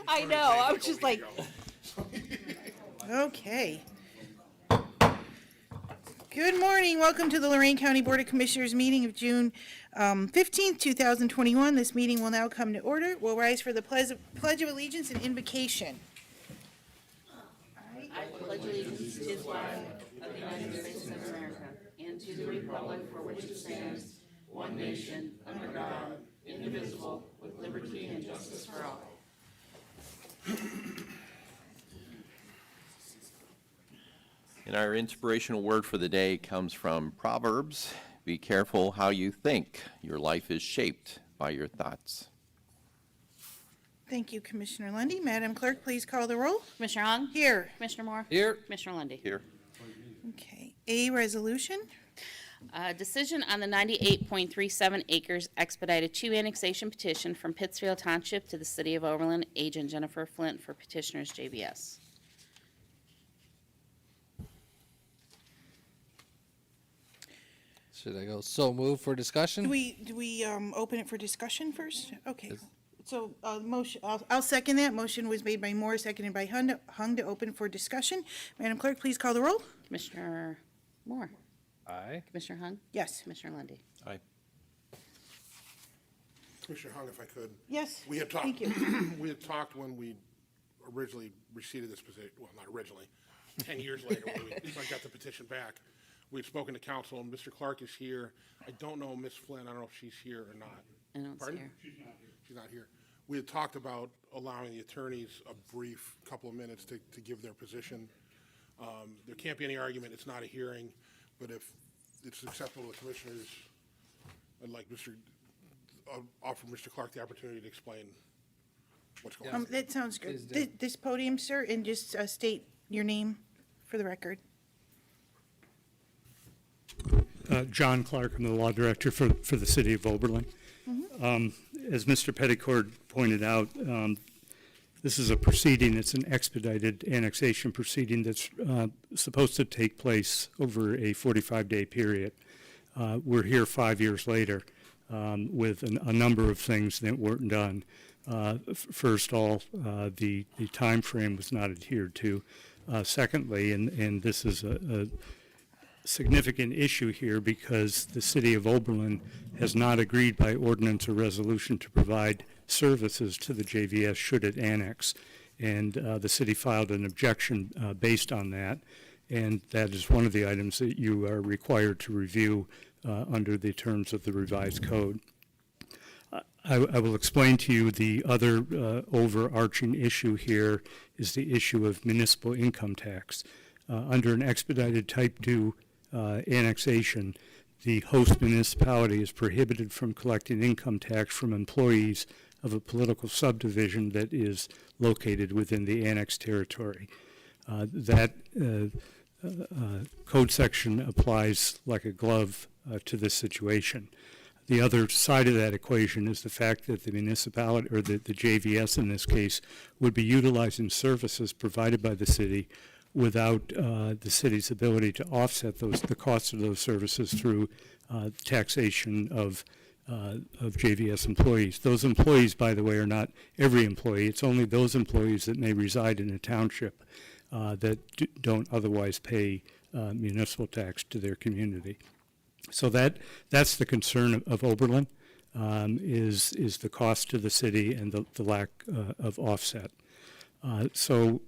I know, I'm just like, Okay. Good morning. Welcome to the Lorraine County Board of Commissioners meeting of June 15th, 2021. This meeting will now come to order. We'll rise for the Pledge of Allegiance and invocation. I pledge allegiance to the flag of the United States of America and to the republic for which it stands, one nation, under God, indivisible, with liberty and justice for all. And our inspirational word for the day comes from Proverbs. Be careful how you think. Your life is shaped by your thoughts. Thank you, Commissioner Lundy. Madam Clerk, please call the roll. Commissioner Hung? Here. Commissioner Moore? Here. Commissioner Lundy. Here. Okay. A resolution. Decision on the 98.37 acres expedited 2 annexation petition from Pittsfield Township to the City of Oberlin, agent Jennifer Flint for petitioners JVS. Should I go so move for discussion? Do we open it for discussion first? Okay. So motion. I'll second that. Motion was made by Moore, seconded by Hung to open for discussion. Madam Clerk, please call the roll. Commissioner Moore? Aye. Commissioner Hung? Yes. Commissioner Lundy. Aye. Commissioner Hung, if I could. Yes. We had talked. Thank you. We had talked when we originally received this position. Well, not originally. 10 years later, when I got the petition back, we had spoken to council, and Mr. Clark is here. I don't know Ms. Flynn. I don't know if she's here or not. I don't see Pardon? her. She's not here. We had talked about allowing the attorneys a brief couple of minutes to give their position. There can't be any argument. It's not a hearing, but if it's acceptable to the commissioners, I'd like offer Mr. Clark the opportunity to explain what's going on. That sounds Please good. do. This podium, sir, and just state your name for the record. John Clark, I'm the law director for the city of Oberlin. As Mr. Petticord pointed out, this is a proceeding, it's an expedited annexation proceeding that's supposed to take place over a 45-day period. We're here 5 years later with a number of things that weren't done. First of all, the time frame was not adhered to. Secondly, and this is a significant issue here because the city of Oberlin has not agreed by ordinance or resolution to provide services to the JVS should it annex. And the city filed an objection based on that. And that is one of the items that you are required to review under the terms of the revised code. I will explain to you the other overarching issue here is the issue of municipal income tax. Under an expedited type 2 annexation, the host municipality is prohibited from collecting income tax from employees of a political subdivision that is located within the annexed territory. That code section applies like a glove to this situation. The other side of that equation is the fact that the municipality, or the JVS in this case, would be utilizing services provided by the city without the city's ability to offset the costs of those services through taxation of JVS employees. Those employees, by the way, are not every employee. It's only those employees that may reside in a township that don't otherwise pay municipal tax to their community. So that's the concern of Oberlin, is the cost to the city and the lack of offset. So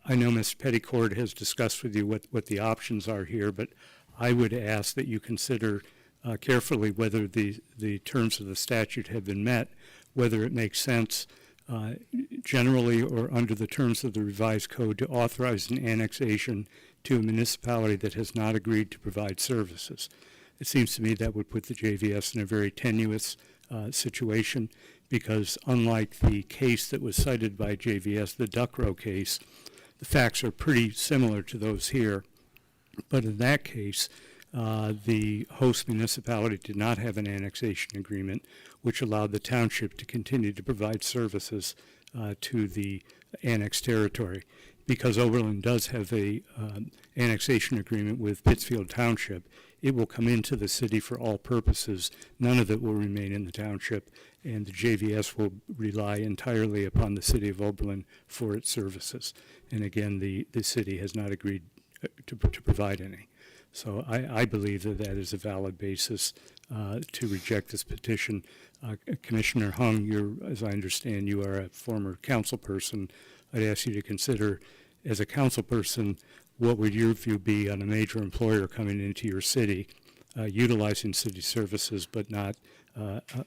I know Mr. Petticord has discussed with you what the options are here, but I would ask that you consider carefully whether the terms of the statute have been met, whether it makes sense generally or under the terms of the revised code to authorize an annexation to a municipality that has not agreed to provide services. It seems to me that would put the JVS in a very tenuous situation because unlike the case that was cited by JVS, the Duckrow case, the facts are pretty similar to those here. But in that case, the host municipality did not have an annexation agreement, which allowed the township to continue to provide services to the annexed territory. Because Oberlin does have a annexation agreement with Pittsfield Township, it will come into the city for all purposes. None of it will remain in the township, and the JVS will rely entirely upon the city of Oberlin for its services. And again, the city has not agreed to provide any. So I believe that that is a valid basis to reject this petition. Commissioner Hung, as I understand, you are a former council person. I'd ask you to consider, as a council person, what would your view be on a major employer coming into your city, utilizing city services, but not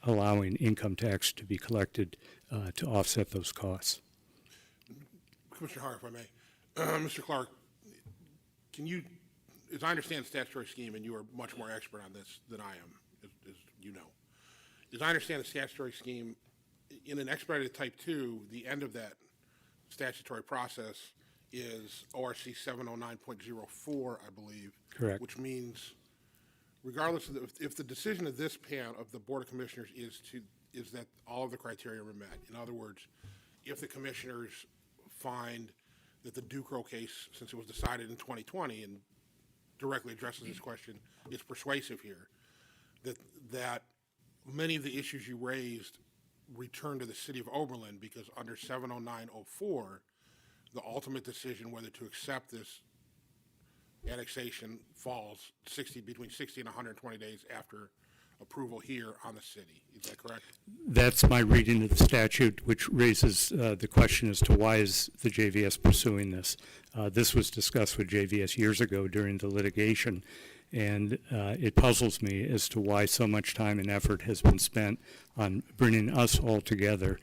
allowing income tax to be collected to offset those costs? Commissioner Hart, if I may. Mr. Clark, can you, as I understand the statutory scheme, and you are much more expert on this than I am, as you know, as I understand the statutory scheme, in an expedited type 2, the end of that statutory process is ORC 709.04, I believe. Correct. Which means, regardless of if the decision of this panel of the Board of Commissioners is that all of the criteria were met. In other words, if the commissioners find that the Ducro case, since it was decided in 2020 and directly addresses this question, is persuasive here, that many of the issues you raised return to the city of Oberlin, because under 709.04, the ultimate decision whether to accept this annexation falls between 60 and 120 days after approval here on the city. Is that correct? That's my reading of the statute, which raises the question as to why is the JVS pursuing this. This was discussed with JVS years ago during the litigation, and it puzzles me as to why so much time and effort has been spent on bringing us all together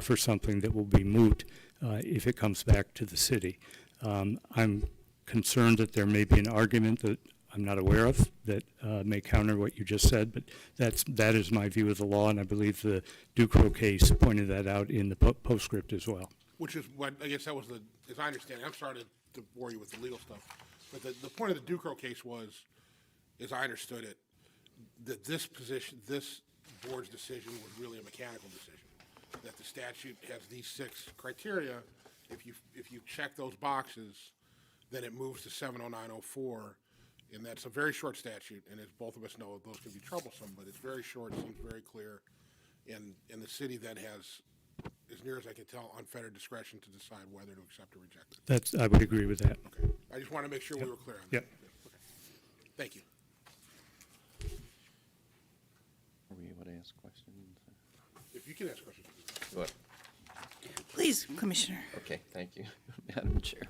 for something that will be moot if it comes back to the city. I'm concerned that there may be an argument that I'm not aware of that may counter what you just said, but that is my view of the law, and I believe the Ducro case pointed that out in the postscript as well. Which is what, I guess that was as I understand it, I'm sorry to bore you with the legal stuff, but the point of the Ducro case was, as I understood it, that this board's decision was really a mechanical decision, that the statute has these 6 criteria. If you check those boxes, then it moves to 709.04, and that's a very short statute, and as both of us know, those can be troublesome, but it's very short, seems very clear, and the city then has, as near as I can tell, unfettered discretion to decide whether to accept or reject it. I would agree with that. Okay. I just want to make sure we were clear on that. Yep. Okay. Thank you. Are we able to ask questions? If you can ask questions. What? Please, Commissioner. Okay, thank you, Madam Chair.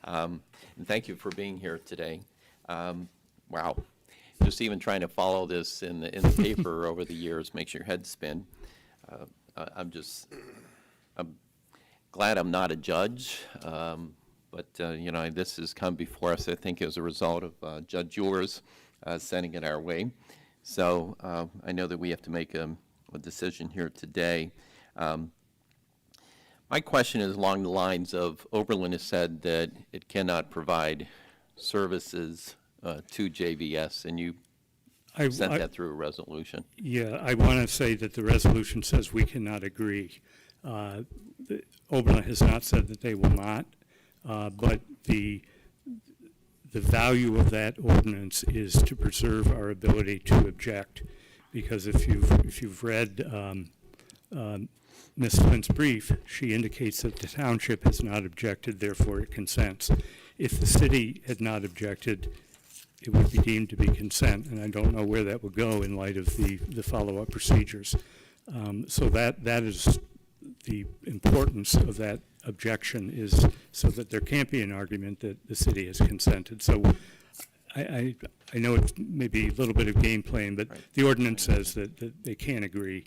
And thank you for being here today. Wow, just even trying to follow this in the paper over the years makes your head spin. I'm glad I'm not a judge, but you know, this has come before us, I think, as a result of Judge yours sending it our way. So I know that we have to make a decision here today. My question is along the lines of Oberlin has said that it cannot provide services to JVS, and you sent that through a resolution. Yeah, I want to say that the resolution says we cannot agree. Oberlin has not said that they will not, but the value of that ordinance is to preserve our ability to object, because if you've read Ms. Flynn's brief, she indicates that the township has not objected, therefore it consents. If the city had not objected, it would be deemed to be consent, and I don't know where that would go in light of the follow-up procedures. So that is the importance of that objection, is so that there can't be an argument that the city has consented. So I know it's maybe a little bit of game playing, but the ordinance says that they can't agree,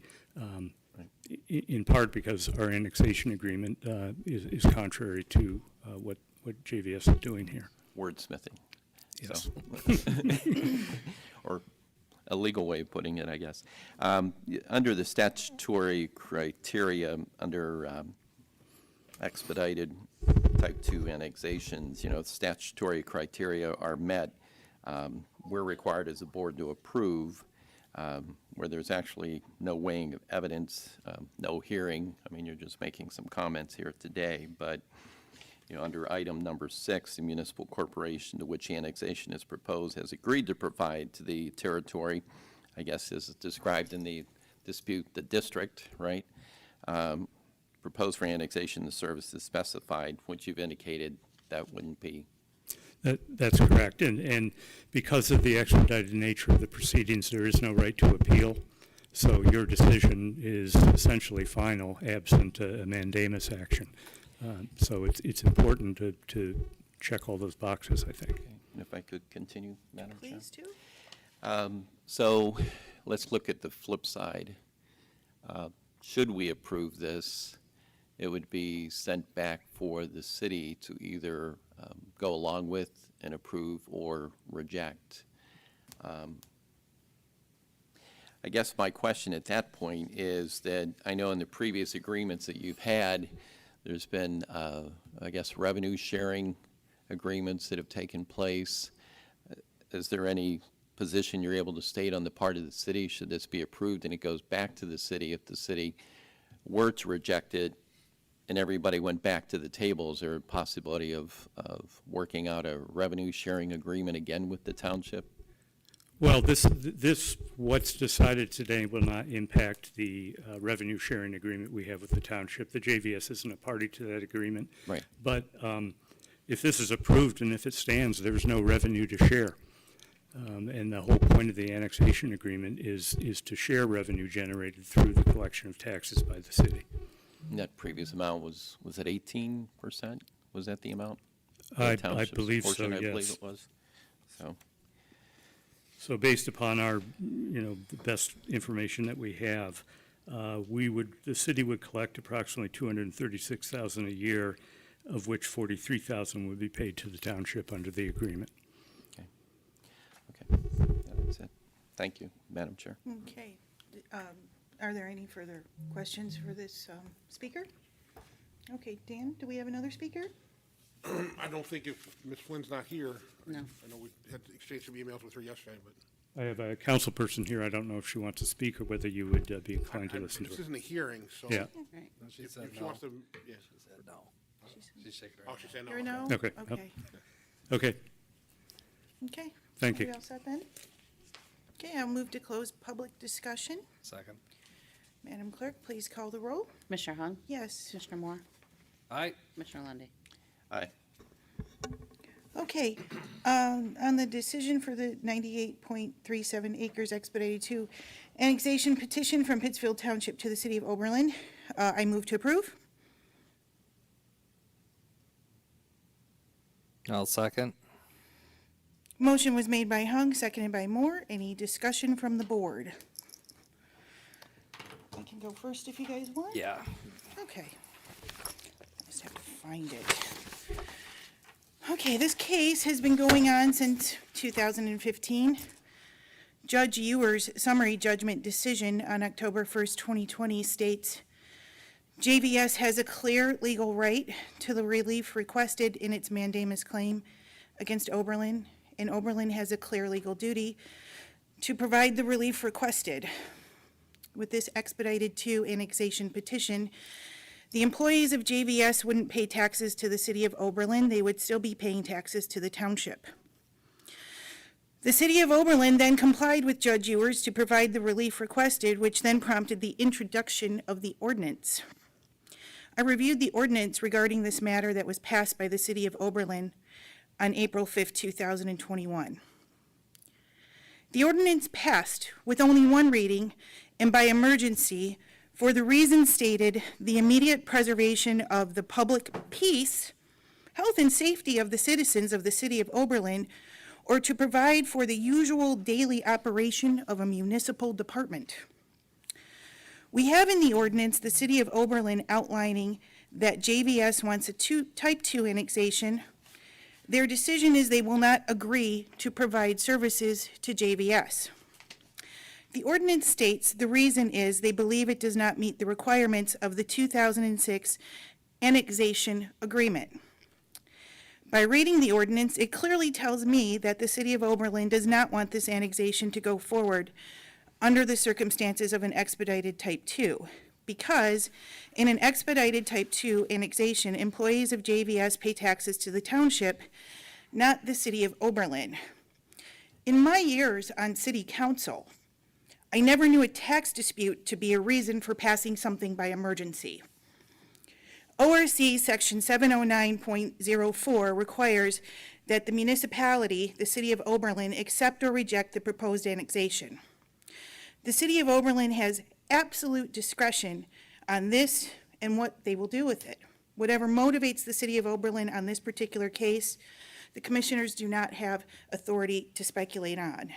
in part because our annexation agreement is contrary to what JVS is doing here. Wordsmithing. Yes. So. Or a legal way of putting it, I guess. Under the statutory criteria, under expedited type 2 annexations, you know, statutory criteria are met. We're required as a board to approve, where there's actually no weighing of evidence, no hearing. I mean, you're just making some comments here today, but under item number 6, the municipal corporation to which annexation is proposed has agreed to provide to the territory, I guess as described in the dispute, the district, right? Proposed for annexation, the services specified, which you've indicated that wouldn't be. That's correct. And because of the expedited nature of the proceedings, there is no right to appeal. So your decision is essentially final, absent a mandamus action. So it's important to check all those boxes, I think. And if I could continue, Madam Chair. Please do. So let's look at the flip side. Should we approve this, it would be sent back for the city to either go along with and approve or reject. I guess my question at that point is that I know in the previous agreements that you've had, there's been, I guess, revenue sharing agreements that have taken place. Is there any position you're able to state on the part of the city? Should this be approved and it goes back to the city? If the city were to reject it and everybody went back to the table, is there a possibility of working out a revenue sharing agreement again with the township? Well, this what's decided today will not impact the revenue sharing agreement we have with the township. The JVS isn't a party to that agreement. Right. But if this is approved and if it stands, there's no revenue to share. And the whole point of the annexation agreement is to share revenue generated through the collection of taxes by the city. And that previous amount was it 18%? Was that the amount? I The township's believe so, portion, I believe yes. it was. So, So based upon our, the best information that we have, the city would collect approximately $236,000 a year, of which $43,000 would be paid to the township under the agreement. okay, that's it. Thank you, Madam Chair. Okay. Are there any further questions for this speaker? Okay, Dan, do we have another speaker? I don't think if Ms. Flynn's not here. No. I know we had exchanged some emails with her yesterday, but. I have a council person here. I don't know if she wants to speak or whether you would be inclined to listen to This her. isn't a hearing, so. Yeah. Right. She If said she no. wants to, yeah. She said no. She's shaking her Oh, head. she said no. You're a no? Okay. Yep. Okay. Okay, Okay. Thank Are you. we all set then? Okay, I'll move to close public discussion. Second. Madam Clerk, please call the roll. Commissioner Hung? Yes. Commissioner Moore? Aye. Commissioner Lundy. Aye. Okay, on the decision for the 98.37 acres expedited to annexation petition from Pittsfield Township to the city of Oberlin, I move to approve. I'll second. Motion was made by Hung, seconded by Moore. Any discussion from the board? I can go first if you guys want. Yeah. Okay. I just have to find it. Okay, this case has been going on since 2015. Judge Ewer's summary judgment decision on October 1st, 2020 states, JVS has a clear legal right to the relief requested in its mandamus claim against Oberlin, and Oberlin has a clear legal duty to provide the relief requested. With this expedited to annexation petition, the employees of JVS wouldn't pay taxes to the city of Oberlin. They would still be paying taxes to the township. The city of Oberlin then complied with Judge Ewers to provide the relief requested, which then prompted the introduction of the ordinance. I reviewed the ordinance regarding this matter that was passed by the city of Oberlin on April 5th, 2021. The ordinance passed with only one reading and by emergency for the reason stated, the immediate preservation of the public peace, health, and safety of the citizens of the city of Oberlin, or to provide for the usual daily operation of a municipal department. We have in the ordinance the city of Oberlin outlining that JVS wants a type 2 annexation. Their decision is they will not agree to provide services to JVS. The ordinance states the reason is they believe it does not meet the requirements of the 2006 annexation agreement. By reading the ordinance, it clearly tells me that the city of Oberlin does not want this annexation to go forward under the circumstances of an expedited type 2, because in an expedited Type 2 annexation, employees of JVS pay taxes to the township, not the city of Oberlin. In my years on city council, I never knew a tax dispute to be a reason for passing something by emergency. ORC Section 709.04 requires that the municipality, the city of Oberlin, accept or reject the proposed annexation. The city of Oberlin has absolute discretion on this and what they will do with it. Whatever motivates the city of Oberlin on this particular case, the commissioners do not have authority to speculate on.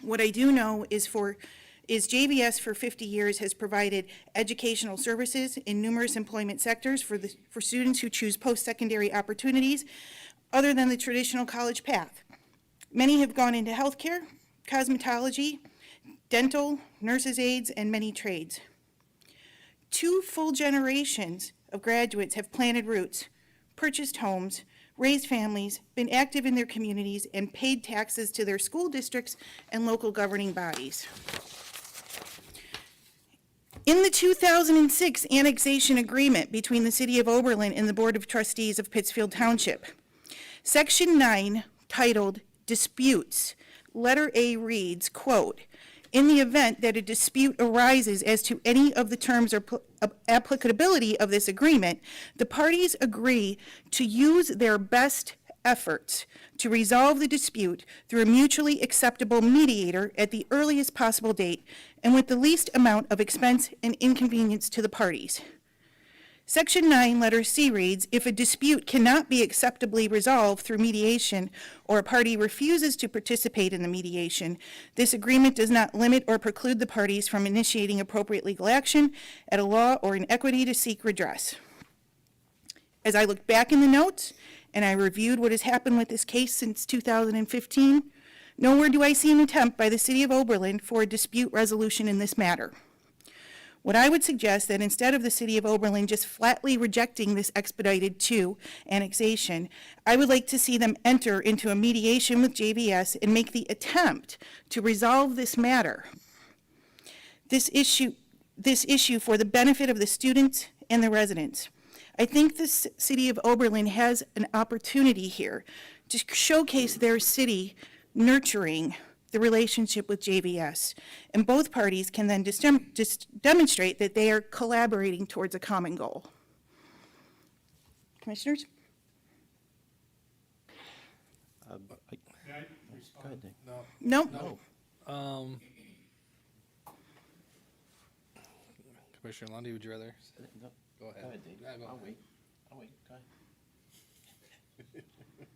What I do know is JVS for 50 years has provided educational services in numerous employment sectors for students who choose post-secondary opportunities other than the traditional college path. Many have gone into healthcare, cosmetology, dental, nurses' aides, and many trades. 2 full generations of graduates have planted roots, purchased homes, raised families, been active in their communities, and paid taxes to their school districts and local governing bodies. In the 2006 annexation agreement between the City of Oberlin and the Board of Trustees of Pittsfield Township, Section 9, titled Disputes, letter A reads, quote, "In the event that a dispute arises as to any of the terms or applicability of this agreement, the parties agree to use their best efforts to resolve the dispute through a mutually acceptable mediator at the earliest possible date and with the least amount of expense and inconvenience to the parties." Section 9, letter C reads, "If a dispute cannot be acceptably resolved through mediation or a party refuses to participate in the mediation, this agreement does not limit or preclude the parties from initiating appropriate legal action at a law or in equity to seek redress." As I looked back in the notes and I reviewed what has happened with this case since 2015, nowhere do I see an attempt by the City of Oberlin for a dispute resolution in this matter. What I would suggest that instead of the City of Oberlin just flatly rejecting this expedited 2 annexation, I would like to see them enter into a mediation with JVS and make the attempt to resolve this matter. This issue for the benefit of the students and the residents. I think the City of Oberlin has an opportunity here to showcase their city nurturing the relationship with JVS, and both parties can then demonstrate that they are collaborating towards a common goal. Commissioners? Go ahead, Nick. No? Commissioner Lundy, would you rather? No, Go ahead. Go ahead, Dave. Yeah, go I'll ahead. wait. Go ahead.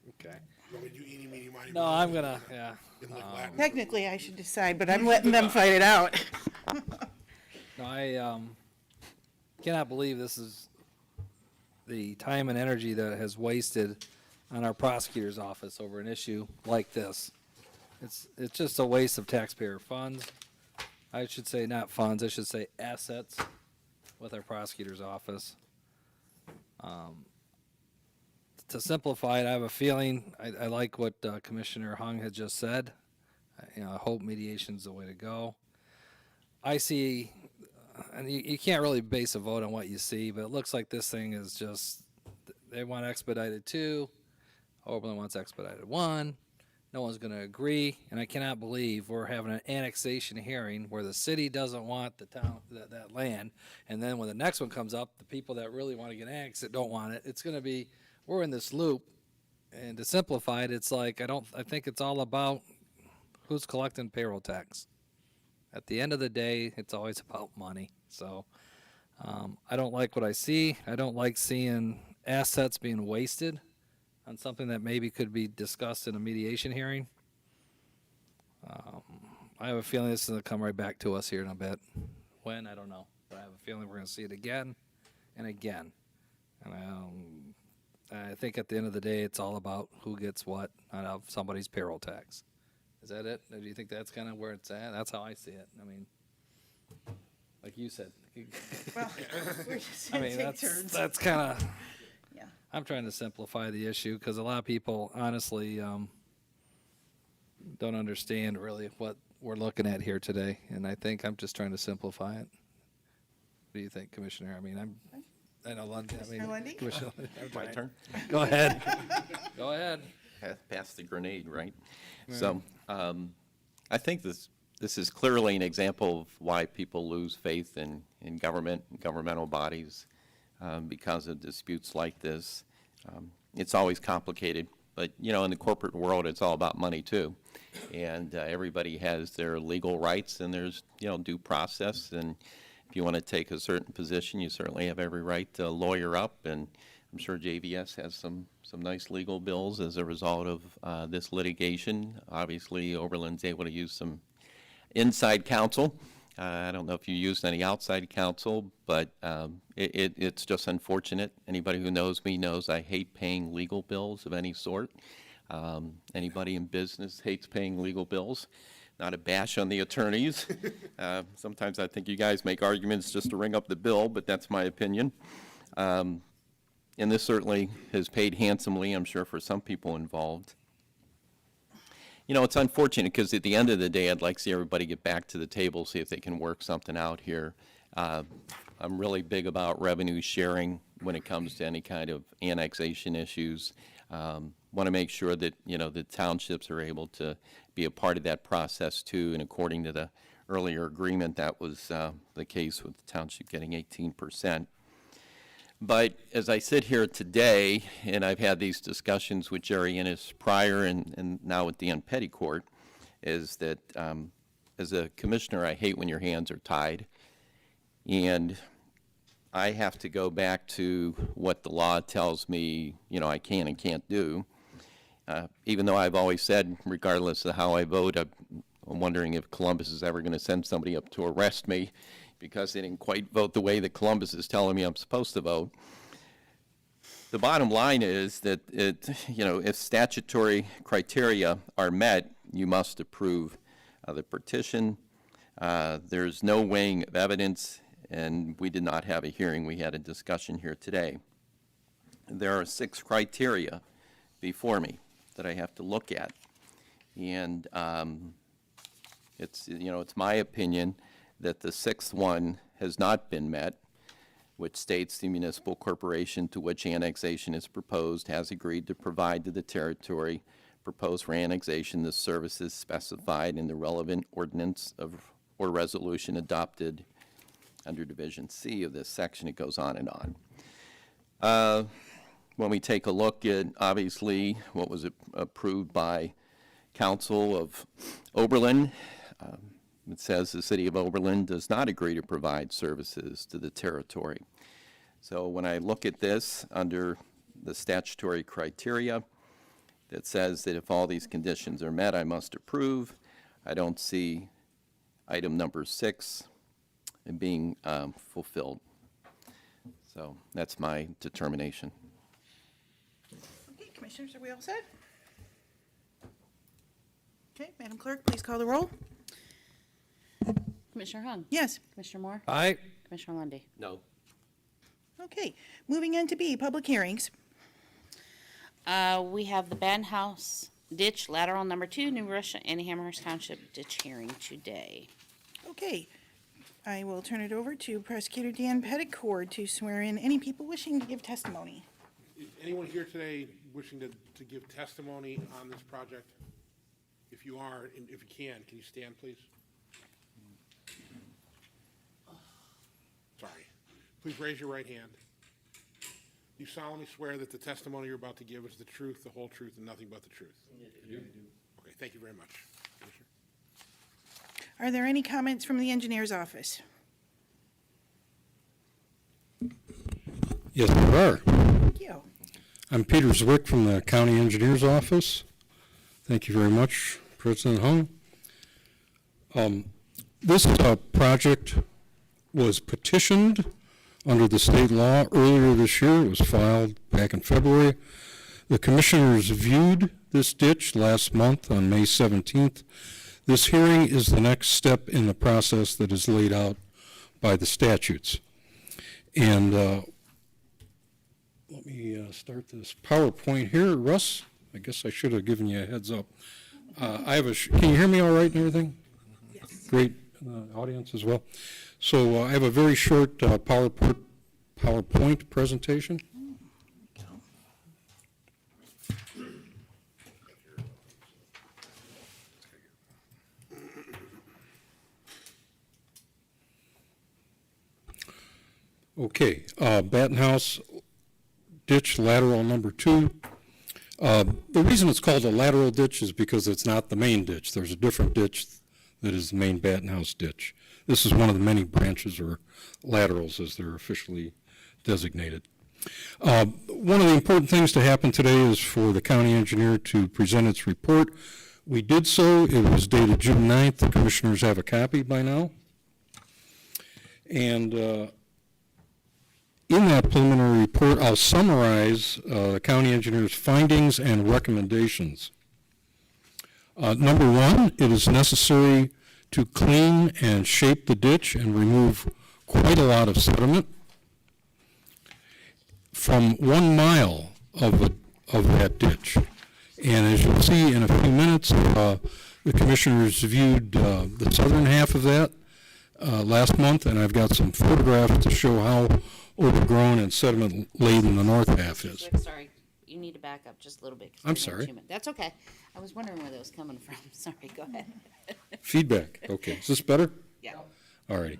Okay. Want me to do eeny, meeny, miny, No, moe I'm gonna, yeah. in like Latin? Technically, I should decide, but I'm letting them fight it out. No, I cannot believe this is the time and energy that has wasted on our prosecutor's office over an issue like this. It's just a waste of taxpayer funds. I should say not funds, I should say assets with our prosecutor's office. To simplify it, I have a feeling, I like what Commissioner Hung had just said. I hope mediation's the way to go. I see, and you can't really base a vote on what you see, but it looks like this thing is just, they want expedited 2, Oberlin wants expedited 1, no one's going to agree, and I cannot believe we're having an annexation hearing where the city doesn't want the town, that land, and then when the next one comes up, the people that really want to get annexed that don't want it, it's going to be, we're in this loop, and to simplify it, it's like, I think it's all about who's collecting payroll tax. At the end of the day, it's always about money. So I don't like what I see. I don't like seeing assets being wasted on something that maybe could be discussed in a mediation hearing. I have a feeling this is going to come right back to us here in a bit. When, I don't know. But I have a feeling we're going to see it again and again. And I think at the end of the day, it's all about who gets what out of somebody's payroll tax. Is that it? Or do you think that's kind of where it's at? That's how I see it. I mean, like you said. Well, we're just I gonna mean, take turns. that's kind of, Yeah. I'm trying to simplify the issue because a lot of people honestly don't understand really what we're looking at here today. And I think I'm just trying to simplify it. What do you think, Commissioner? I mean, I know Lundy. Commissioner Lundy? Commissioner, My turn? go ahead. Go ahead. Pass the grenade, right? So I think this is clearly an example of why people lose faith in government and governmental bodies because of disputes like this. It's always complicated, but, you know, in the corporate world, it's all about money, too. And everybody has their legal rights, and there's, you know, due process. And if you want to take a certain position, you certainly have every right to lawyer up. And I'm sure JVS has some nice legal bills as a result of this litigation. Obviously, Oberlin's able to use some inside counsel. I don't know if you used any outside counsel, but it's just unfortunate. Anybody who knows me knows I hate paying legal bills of any sort. Anybody in business hates paying legal bills. Not a bash on the attorneys. Sometimes I think you guys make arguments just to ring up the bill, but that's my opinion. And this certainly has paid handsomely, I'm sure, for some people involved. You know, it's unfortunate because at the end of the day, I'd like to see everybody get back to the table, see if they can work something out here. I'm really big about revenue sharing when it comes to any kind of annexation issues. Want to make sure that, you know, the townships are able to be a part of that process too. And according to the earlier agreement, that was the case with the township getting 18%. But as I sit here today, and I've had these discussions with Jerry Innes prior and now with Dan Petticourt, is that as a commissioner, I hate when your hands are tied. And I have to go back to what the law tells me, you know, I can and can't do. Even though I've always said, regardless of how I vote, I'm wondering if Columbus is ever going to send somebody up to arrest me because they didn't quite vote the way that Columbus is telling me I'm supposed to vote. The bottom line is that, you know, if statutory criteria are met, you must approve the petition. There's no weighing of evidence, and we did not have a hearing. We had a discussion here today. There are 6 criteria before me that I have to look at. And it's, you know, it's my opinion that the 6th one has not been met, which states the municipal corporation to which annexation is proposed has agreed to provide to the territory proposed for annexation the services specified in the relevant ordinance or resolution adopted under Division C of this section. It goes on and on. When we take a look at, obviously, what was approved by Council of Oberlin, it says the City of Oberlin does not agree to provide services to the territory. So when I look at this under the statutory criteria that says that if all these conditions are met, I must approve, I don't see item number 6 being fulfilled. So that's my determination. Okay, Commissioners, are we all set? Okay, Madam Clerk, please call the roll. Commissioner Hung? Yes. Commissioner Moore? Aye. Commissioner Lundy. No. Okay, moving on to B, public hearings. We have the Bandhouse ditch lateral number 2, New Russia and Hammerhead Township ditch hearing today. Okay, I will turn it over to Prosecutor Dan Petticourt to swear in any people wishing to give testimony. Is anyone here today wishing to give testimony on this project? If you are, and if you can you stand, please? Sorry. Please raise your right hand. Do you solemnly swear that the testimony you're about to give is the truth, the whole truth, and nothing but the truth? I do. Okay, thank you very much. Commissioner. Are there any comments from the engineer's office? Yes, there are. Thank you. I'm Peter Zwick from the County Engineer's Office. Thank you very much, President Hung. This project was petitioned under the state law earlier this year. It was filed back in February. The commissioners viewed this ditch last month on May 17th. This hearing is the next step in the process that is laid out by the statutes. And let me start this PowerPoint here. Russ, I guess I should have given you a heads up. Can you hear me all right and everything? Yes. Great. in the audience as well. So I have a very short PowerPoint presentation. Okay, Bandhouse ditch lateral number 2. The reason it's called a lateral ditch is because it's not the main ditch. There's a different ditch that is the main Bandhouse ditch. This is one of the many branches, or laterals as they're officially designated. One of the important things to happen today is for the county engineer to present its report. We did so. It was dated June 9th. The commissioners have a copy by now. And in that preliminary report, I'll summarize the county engineer's findings and recommendations. Number 1, it is necessary to clean and shape the ditch and remove quite a lot of sediment. From 1 mile of that ditch. And as you'll see in a few minutes, the commissioners viewed the southern half of that last month, and I've got some photographs to show how overgrown and sediment laden the north half is. Sorry, you need to back up just a little bit. 'cause I'm we have sorry. 2 minutes. That's okay. I was wondering where that was coming from. Sorry, go ahead. Feedback, okay. Is this better? Yeah. All righty.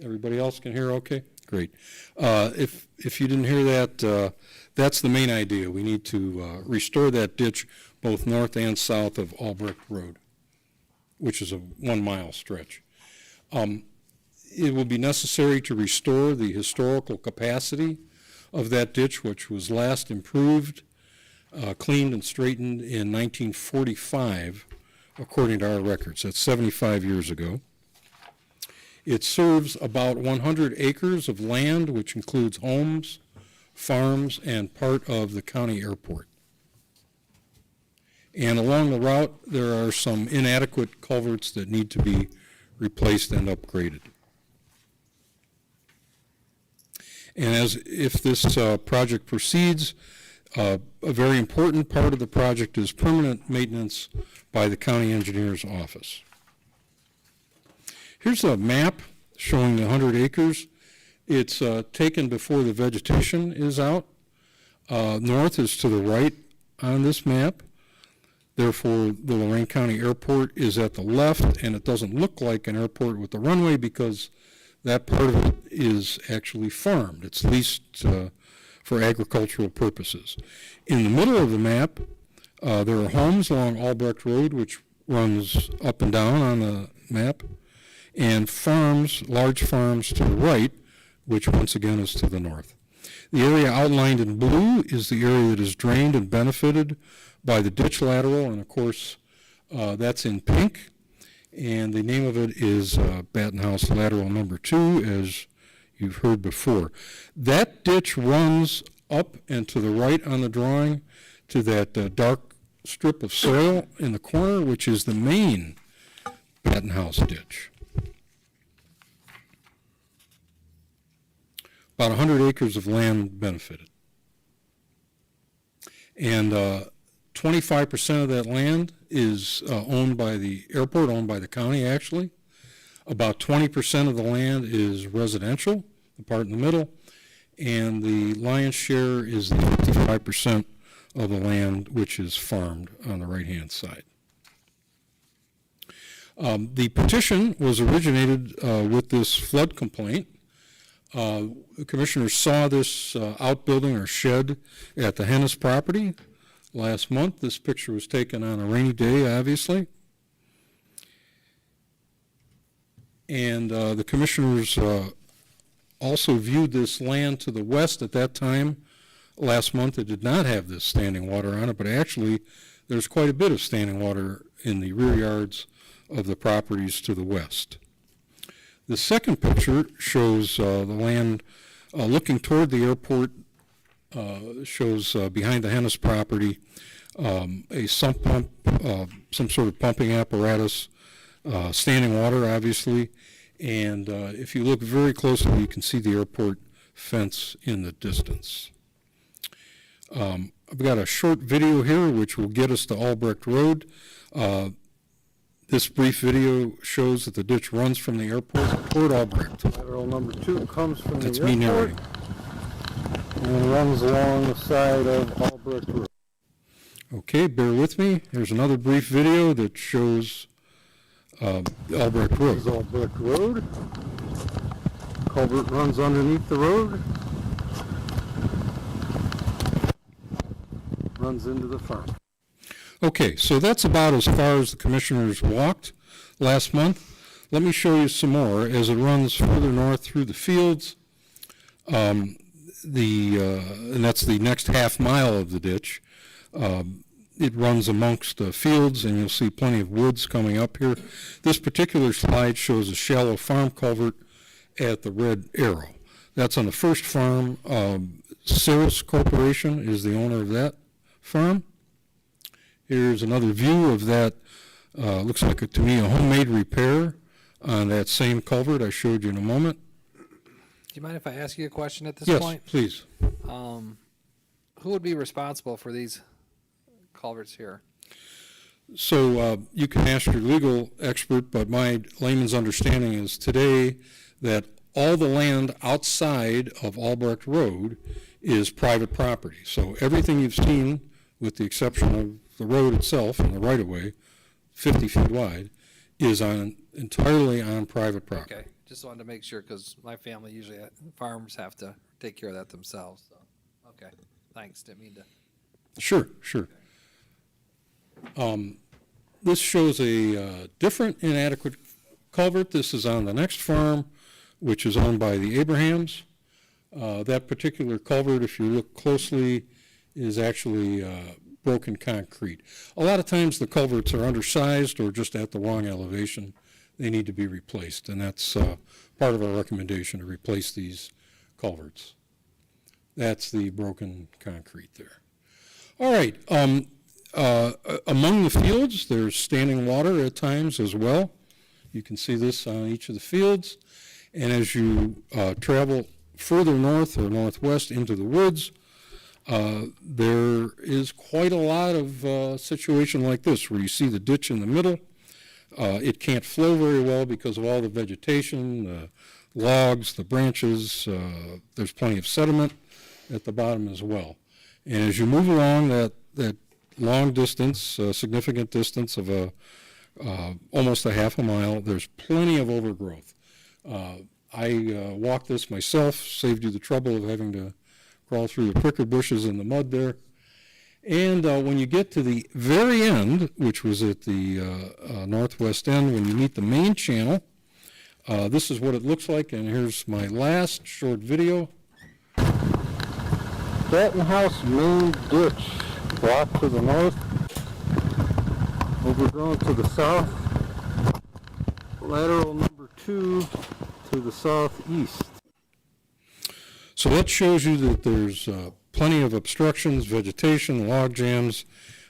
Everybody else can hear okay? Great. If you didn't hear that, that's the main idea. We need to restore that ditch both north and south of Albrecht Road, which is a 1 mile stretch. It will be necessary to restore the historical capacity of that ditch, which was last improved, cleaned and straightened in 1945, according to our records. That's 75 years ago. It serves about 100 acres of land, which includes homes, farms, and part of the county airport. And along the route, there are some inadequate culverts that need to be replaced and upgraded. And as if this project proceeds, a very important part of the project is permanent maintenance by the county engineer's office. Here's a map showing the 100 acres. It's taken before the vegetation is out. North is to the right on this map. Therefore, the Lorraine County Airport is at the left, and it doesn't look like an airport with the runway because that part of it is actually farmed. It's leased for agricultural purposes. In the middle of the map, there are homes along Albrecht Road, which runs up and down on the map, and farms, large farms to the right, which once again is to the north. The area outlined in blue is the area that is drained and benefited by the ditch lateral, and of course, that's in pink, and the name of it is Bandhouse Lateral number 2, as you've heard before. That ditch runs up and to the right on the drawing to that dark strip of soil in the corner, which is the main Bandhouse ditch. About 100 acres of land benefited. And 25% of that land is owned by the airport, owned by the county actually. About 20% of the land is residential, the part in the middle, and the lion's share is the 55% of the land which is farmed on the right-hand side. The petition was originated with this flood complaint. The commissioners saw this outbuilding or shed at the Hennis property last month. This picture was taken on a rainy day, obviously. And the commissioners also viewed this land to the west at that time. Last month it did not have this standing water on it, but actually there's quite a bit of standing water in the rear yards of the properties to the west. The second picture shows the land looking toward the airport, shows behind the Hennis property a sump pump, some sort of pumping apparatus, standing water obviously, and if you look very closely you can see the airport fence in the distance. I've got a short video here which will get us to Albrecht Road. This brief video shows that the ditch runs from the airport toward Albrecht. Lateral number 2 comes from That's the me airport narrating. and runs along the side of Albrecht Road. Okay, bear with me. Here's another brief video that shows Albrecht This is Road. Albrecht Road. Culvert runs underneath the road. Runs into the farm. Okay, so that's about as far as the commissioners walked last month. Let me show you some more as it runs further north through the fields. And that's the next half mile of the ditch. It runs amongst fields, and you'll see plenty of woods coming up here. This particular slide shows a shallow farm culvert at the red arrow. That's on the first farm. Cirrus Corporation is the owner of that farm. Here's another view of that. Looks like, to me, a homemade repair on that same culvert I showed you in a moment. Do you mind if I ask you a question at this Yes, point? please. Who would be responsible for these culverts here? So you can ask your legal expert, but my layman's understanding is today that all the land outside of Albrecht Road is private property. So everything you've seen, with the exception of the road itself and the right-of-way, 50 feet wide, is entirely on private property. Okay, just wanted to make sure, because my family usually, farmers have to take care of that themselves, so, okay, thanks, didn't mean to. Sure, sure. This shows a different inadequate culvert. This is on the next farm, which is owned by the Abrahams. That particular culvert, if you look closely, is actually broken concrete. A lot of times the culverts are undersized or just at the wrong elevation. They need to be replaced, and that's part of our recommendation, to replace these culverts. That's the broken concrete there. All right. Among the fields, there's standing water at times as well. You can see this on each of the fields. And as you travel further north or northwest into the woods, there is quite a lot of situation like this, where you see the ditch in the middle. It can't flow very well because of all the vegetation, the logs, the branches. There's plenty of sediment at the bottom as well. And as you move along that long distance, significant distance of almost a half a mile, there's plenty of overgrowth. I walked this myself, saved you the trouble of having to crawl through the pricker bushes in the mud there. And when you get to the very end, which was at the northwest end, when you meet the main channel, this is what it looks like, and here's my last short video. Bandhouse main ditch, blocked to the north, overgrown to the south. Lateral number 2 to the southeast. So that shows you that there's plenty of obstructions, vegetation, log jams.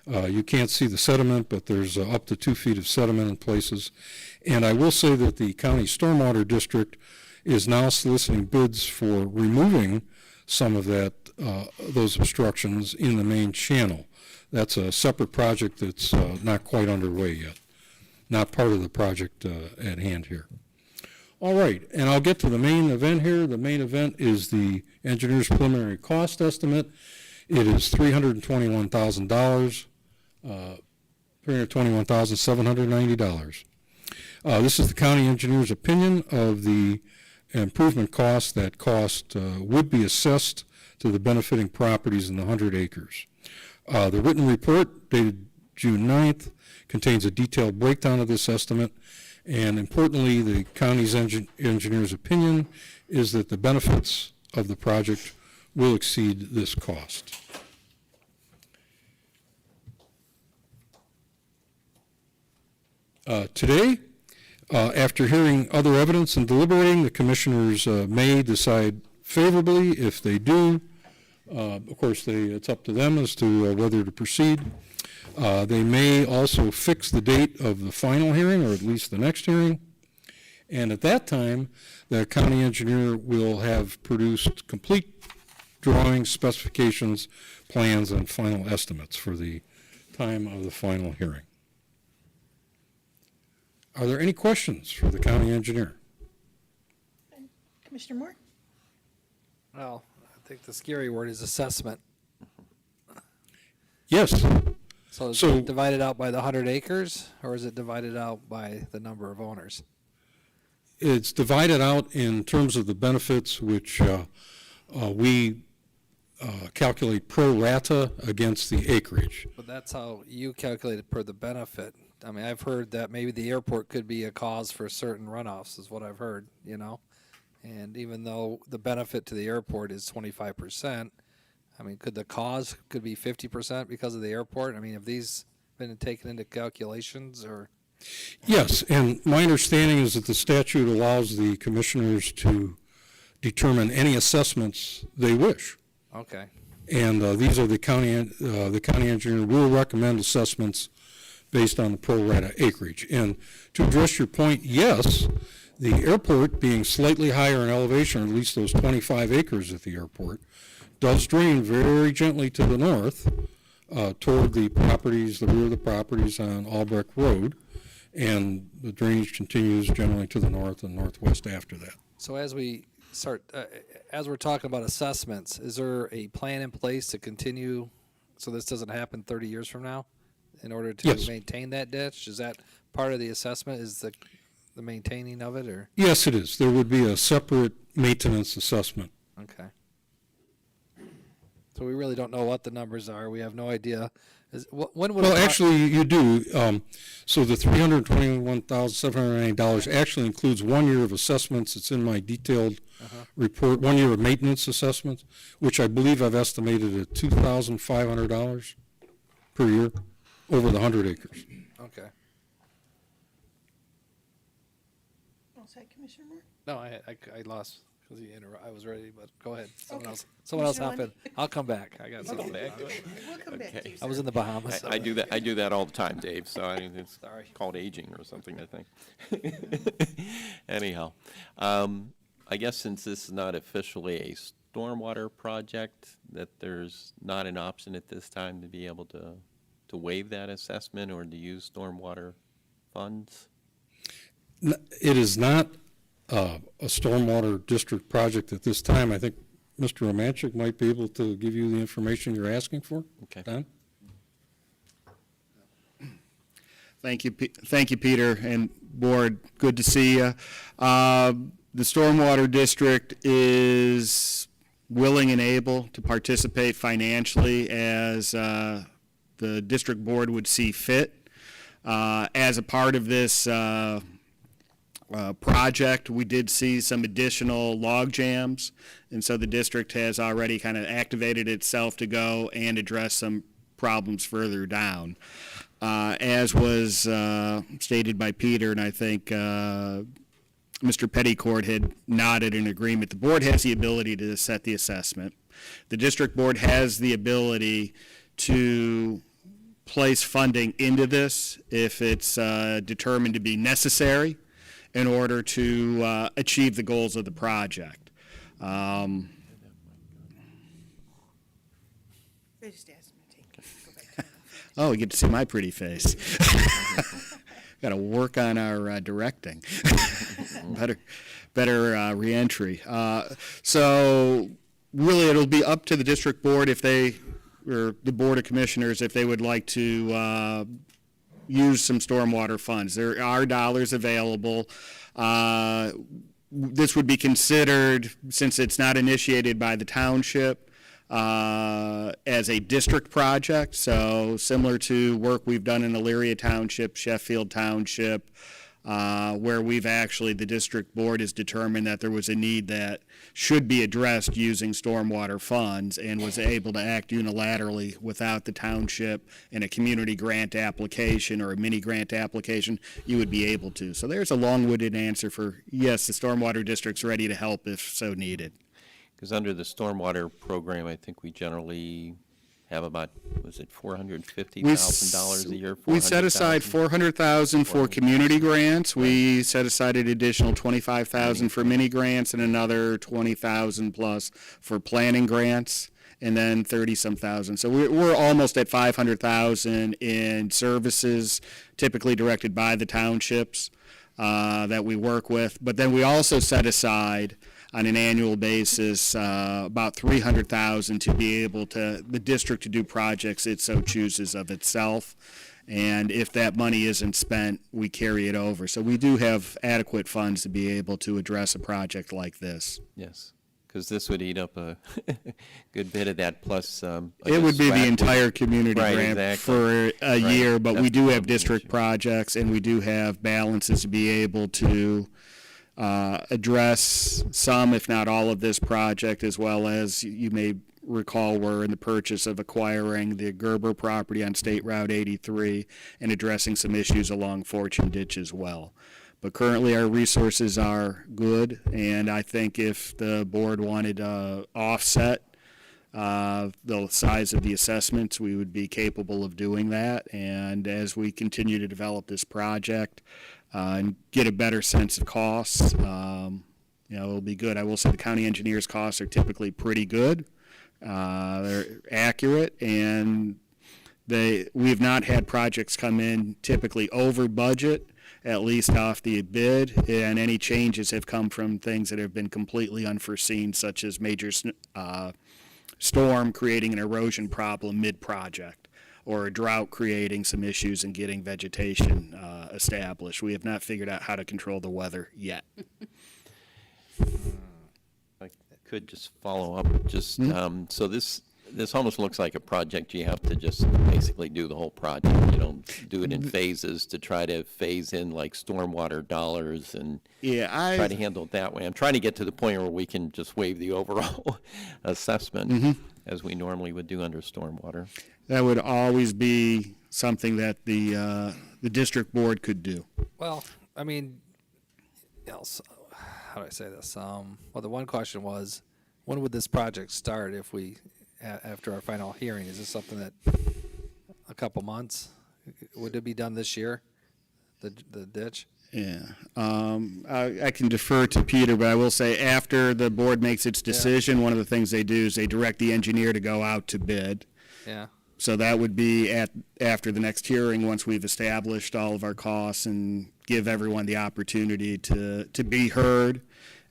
You can't see the sediment, but there's up to 2 feet of sediment in places. And I will say that the county stormwater district is now soliciting bids for removing some of that, those obstructions in the main channel. That's a separate project that's not quite underway yet, not part of the project at hand here. All right, and I'll get to the main event here. The main event is the engineer's preliminary cost estimate. It is $321,000, $321,790. This is the county engineer's opinion of the improvement cost. That cost would be assessed to the benefiting properties in the 100 acres. The written report, dated June 9th, contains a detailed breakdown of this estimate. And importantly, the county's engineer's opinion is that the benefits of the project will exceed this cost. Today, after hearing other evidence and deliberating, the commissioners may decide favorably. If they do, of course, it's up to them as to whether to proceed. They may also fix the date of the final hearing, or at least the next hearing. And at that time, the county engineer will have produced complete drawings, specifications, plans, and final estimates for the time of the final hearing. Are there any questions for the county engineer? Commissioner Moore? Well, I think the scary word is assessment. Yes. So is So- it divided out by the 100 acres, or is it divided out by the number of owners? It's divided out in terms of the benefits, which we calculate pro rata against the acreage. But that's how you calculate it per the benefit. I mean, I've heard that maybe the airport could be a cause for certain runoffs, is what I've heard, you know? And even though the benefit to the airport is 25%, I mean, could the cause could be 50% because of the airport? I mean, have these been taken into calculations, or? Yes, and my understanding is that the statute allows the commissioners to determine any assessments they wish. Okay. And these are the county engineer will recommend assessments based on the pro rata acreage. And to address your point, yes, the airport being slightly higher in elevation, or at least those 25 acres at the airport, does drain very gently to the north toward the properties, the rear of the properties on Albrecht Road, and the drainage continues generally to the north and northwest after that. So as we start, as we're talking about assessments, is there a plan in place to continue so this doesn't happen 30 years from now in order to Yes. maintain that ditch? Is that part of the assessment, is the maintaining of it, or? Yes, it is. There would be a separate maintenance assessment. Okay. So we really don't know what the numbers are. We have no idea. When would? Well, actually, you do. So the $321,790 actually includes 1 year of assessments. It's in my detailed report, 1 year of maintenance assessments, which I believe I've estimated at $2,500 per year over the 100 acres. Okay. All set, Commissioner Moore? No, I lost because I was ready, but go ahead. Someone else hop in. Commissioner I'll come back. I got something. We'll come back to you, I was in the Bahamas. I do that all the time, Dave, so it's Sorry. called aging or something, I think. Anyhow, I guess since this is not officially a stormwater project, that there's not an option at this time to be able to waive that assessment or to use stormwater funds? It is not a stormwater district project at this time. I think Mr. Romanchik might be able to give you the information you're asking for. Okay. Don? Thank you, Peter and Board. Good to see you. The Stormwater District is willing and able to participate financially as the District Board would see fit. As a part of this project, we did see some additional log jams, and so the district has already kind of activated itself to go and address some problems further down. As was stated by Peter, and I think Mr. Petticourt had nodded in agreement, the board has the ability to set the assessment. The district board has the ability to place funding into this if it's determined to be necessary in order to achieve the goals of the project. I just asked him to go back. Oh, you get to see my pretty face. Got to work on our directing. better reentry. So really, it'll be up to the district board if they, or the Board of Commissioners, if they would like to use some stormwater funds. There are dollars available. This would be considered, since it's not initiated by the township, as a district project, so similar to work we've done in Elyria Township, Sheffield Township, where we've actually, the district board has determined that there was a need that should be addressed using stormwater funds and was able to act unilaterally without the township in a community grant application or a mini grant application, you would be able to. So there's a long-winded answer for, yes, the stormwater district's ready to help if so needed. Because under the stormwater program, I think we generally have about, was it $450,000 a year? We set aside $400,000 for community grants. We set aside an additional $25,000 for mini grants and another $20,000 plus for planning grants. and then 30-some thousand. So we're almost at 500,000 in services typically directed by the townships that we work with. But then we also set aside on an annual basis about 300,000 to be able to, the district to do projects it so chooses of itself. And if that money isn't spent, we carry it over. So we do have adequate funds to be able to address a project like this. Yes, because this would eat up a good bit of that, plus. It would be the entire community Right, grant exactly. for a year, but we That's do have probably the district issue. projects, and we do have balances to be able to address some, if not all of this project, as well as you may recall we're in the purchase of acquiring the Gerber property on State Route 83 and addressing some issues along Fortune Ditch as well. But currently our resources are good, and I think if the board wanted to offset the size of the assessments, we would be capable of doing that. And as we continue to develop this project and get a better sense of costs, it'll be good. I will say the county engineer's costs are typically pretty good. They're accurate, and we've not had projects come in typically over budget, at least off the bid, and any changes have come from things that have been completely unforeseen, such as major storm creating an erosion problem mid-project, or a drought creating some issues and getting vegetation established. We have not figured out how to control the weather yet. I could just follow up, just, so this almost looks like a project you have to just basically do the whole project. You don't do it in phases to try to phase in like stormwater dollars and try to handle it that way. I'm trying to get to the point where we can just waive the overall assessment as we normally would do under stormwater. That would always be something that the district board could do. Well, I mean, how do I say this? Well, the one question was, when would this project start if we, after our final hearing? Is this something that, a couple months? Would it be done this year, the ditch? Yeah, I can defer to Peter, but I will say after the board makes its decision, one of the things they do is they direct the engineer to go out to bid. Yeah. So that would be after the next hearing, once we've established all of our costs and give everyone the opportunity to be heard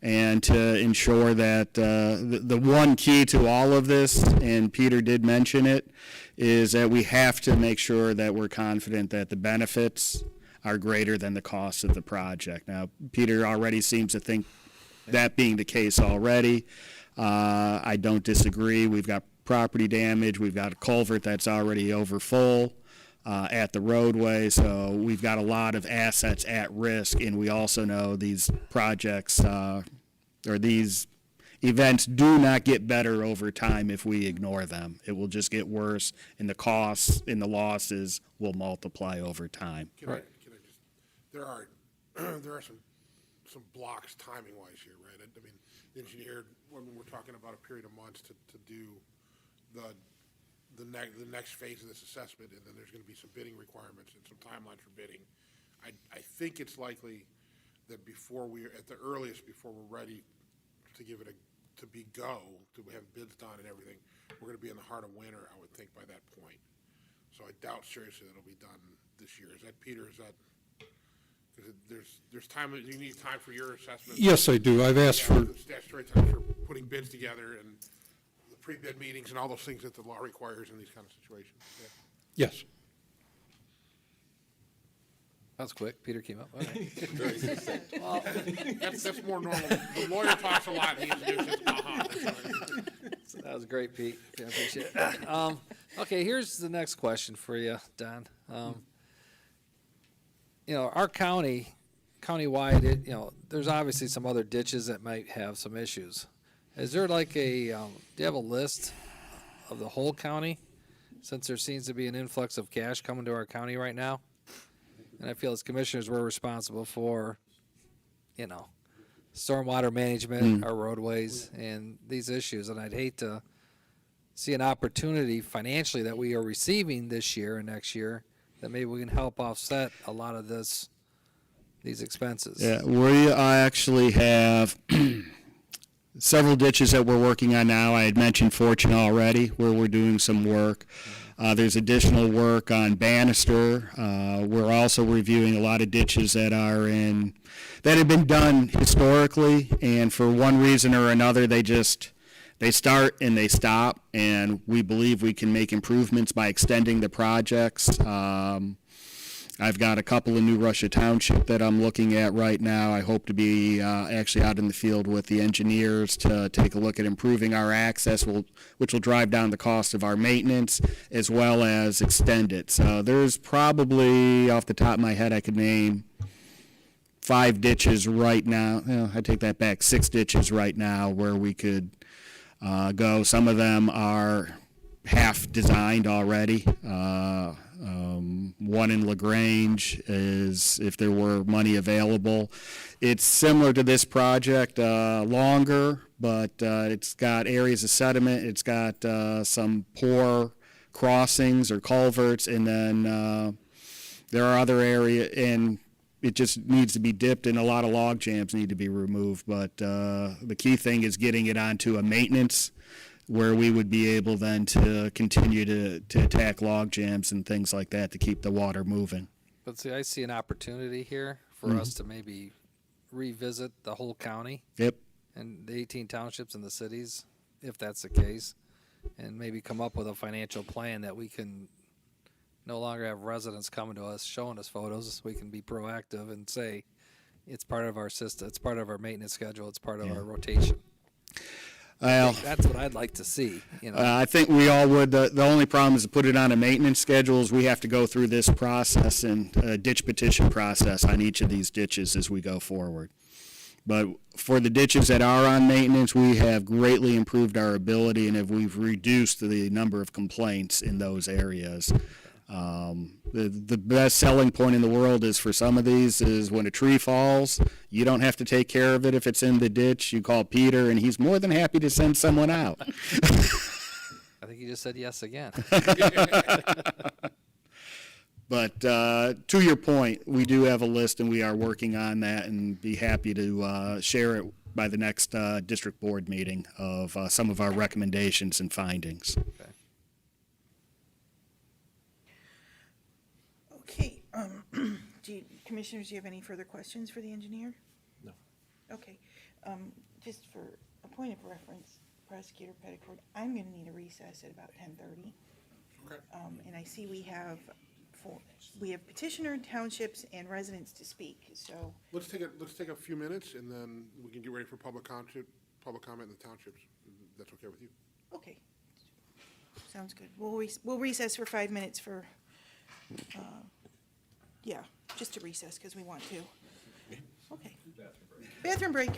and to ensure that the one key to all of this, and Peter did mention it, is that we have to make sure that we're confident that the benefits are greater than the cost of the project. Now, Peter already seems to think that being the case already. I don't disagree. We've got property damage. We've got a culvert that's already over full at the roadway. So we've got a lot of assets at risk, and we also know these projects or these events do not get better over time if we ignore them. It will just get worse, and the costs and the losses will multiply over time. Can I just, there are some blocks timing wise here, right? I mean, the engineer, when we're talking about a period of months to do the next phase of this assessment, and then there's going to be some bidding requirements and some timelines for bidding. I think it's likely that before at the earliest, before we're ready to give it to have bids done and everything, we're going to be in the heart of winter, I would think, by that point. So I doubt seriously that it'll be done this year. Is that, Peter, there's time, you need time for your assessment? Yes, I do. I've asked for, The statutory time for putting bids together and the pre-bid meetings and all those things that the law requires in these kind of situations. Yeah. yes. That was quick. Peter came up. Okay. That's more normal. The lawyer talks a lot, and he introduces, That was great, Pete. Yeah, I appreciate it. Okay, here's the next question for you, Don. Our countywide, there's obviously some other ditches that might have some issues. Is there like do you have a list of the whole county? Since there seems to be an influx of cash coming to our county right now. And I feel as commissioners, we're responsible for, stormwater management, our roadways, and these issues. And I'd hate to see an opportunity financially that we are receiving this year and next year that maybe we can help offset a lot of these expenses. Yeah, we actually have several ditches that we're working on now. I had mentioned Fortune already, where we're doing some work. There's additional work on Bannister. We're also reviewing a lot of ditches that have been done historically, and for one reason or another, they start and they stop, and we believe we can make improvements by extending the projects. I've got a couple of New Russia Township that I'm looking at right now. I hope to be actually out in the field with the engineers to take a look at improving our access, which will drive down the cost of our maintenance as well as extend it. So there's probably, off the top of my head, I could name 5 ditches right now. I take that back, 6 ditches right now where we could go. Some of them are half designed already. One in LaGrange is, if there were money available. It's similar to this project, longer, but it's got areas of sediment. It's got some poor crossings or culverts, and then there are other areas, and it just needs to be dipped, and a lot of log jams need to be removed. But the key thing is getting it onto a maintenance where we would be able then to continue to attack log jams and things like that to keep the water moving. But see, I see an opportunity here for us to maybe revisit the whole county Yep. and the 18 townships and the cities, if that's the case, and maybe come up with a financial plan that we can no longer have residents coming to us showing us photos. We can be proactive and say it's part of our system, it's part of our maintenance schedule, it's part of our rotation. Well, That's what I'd like to see. You know, I think we all would. The only problem is to put it on a maintenance schedule is we have to go through this process and ditch petition process on each of these ditches as we go forward. But for the ditches that are on maintenance, we have greatly improved our ability, and we've reduced the number of complaints in those areas. The best selling point in the world is for some of these is when a tree falls, you don't have to take care of it if it's in the ditch. You call Peter, and he's more than happy to send someone out. I think you just said yes again. But to your point, we do have a list, and we are working on that, and be happy to share it by the next district board meeting of some of our recommendations and findings. Okay, commissioners, do you have any further questions for the engineer? No. Okay, just for a point of reference, Prosecutor Petticord, I'm gonna need a recess at about 10:30. Okay. And I see we have petitioner, townships, and residents to speak, so, Let's take a few minutes, and then we can get ready for public comment in the townships. That's okay with you? okay. Sounds good. We'll recess for 5 minutes for, just to recess, because we want to. Okay. Bathroom break.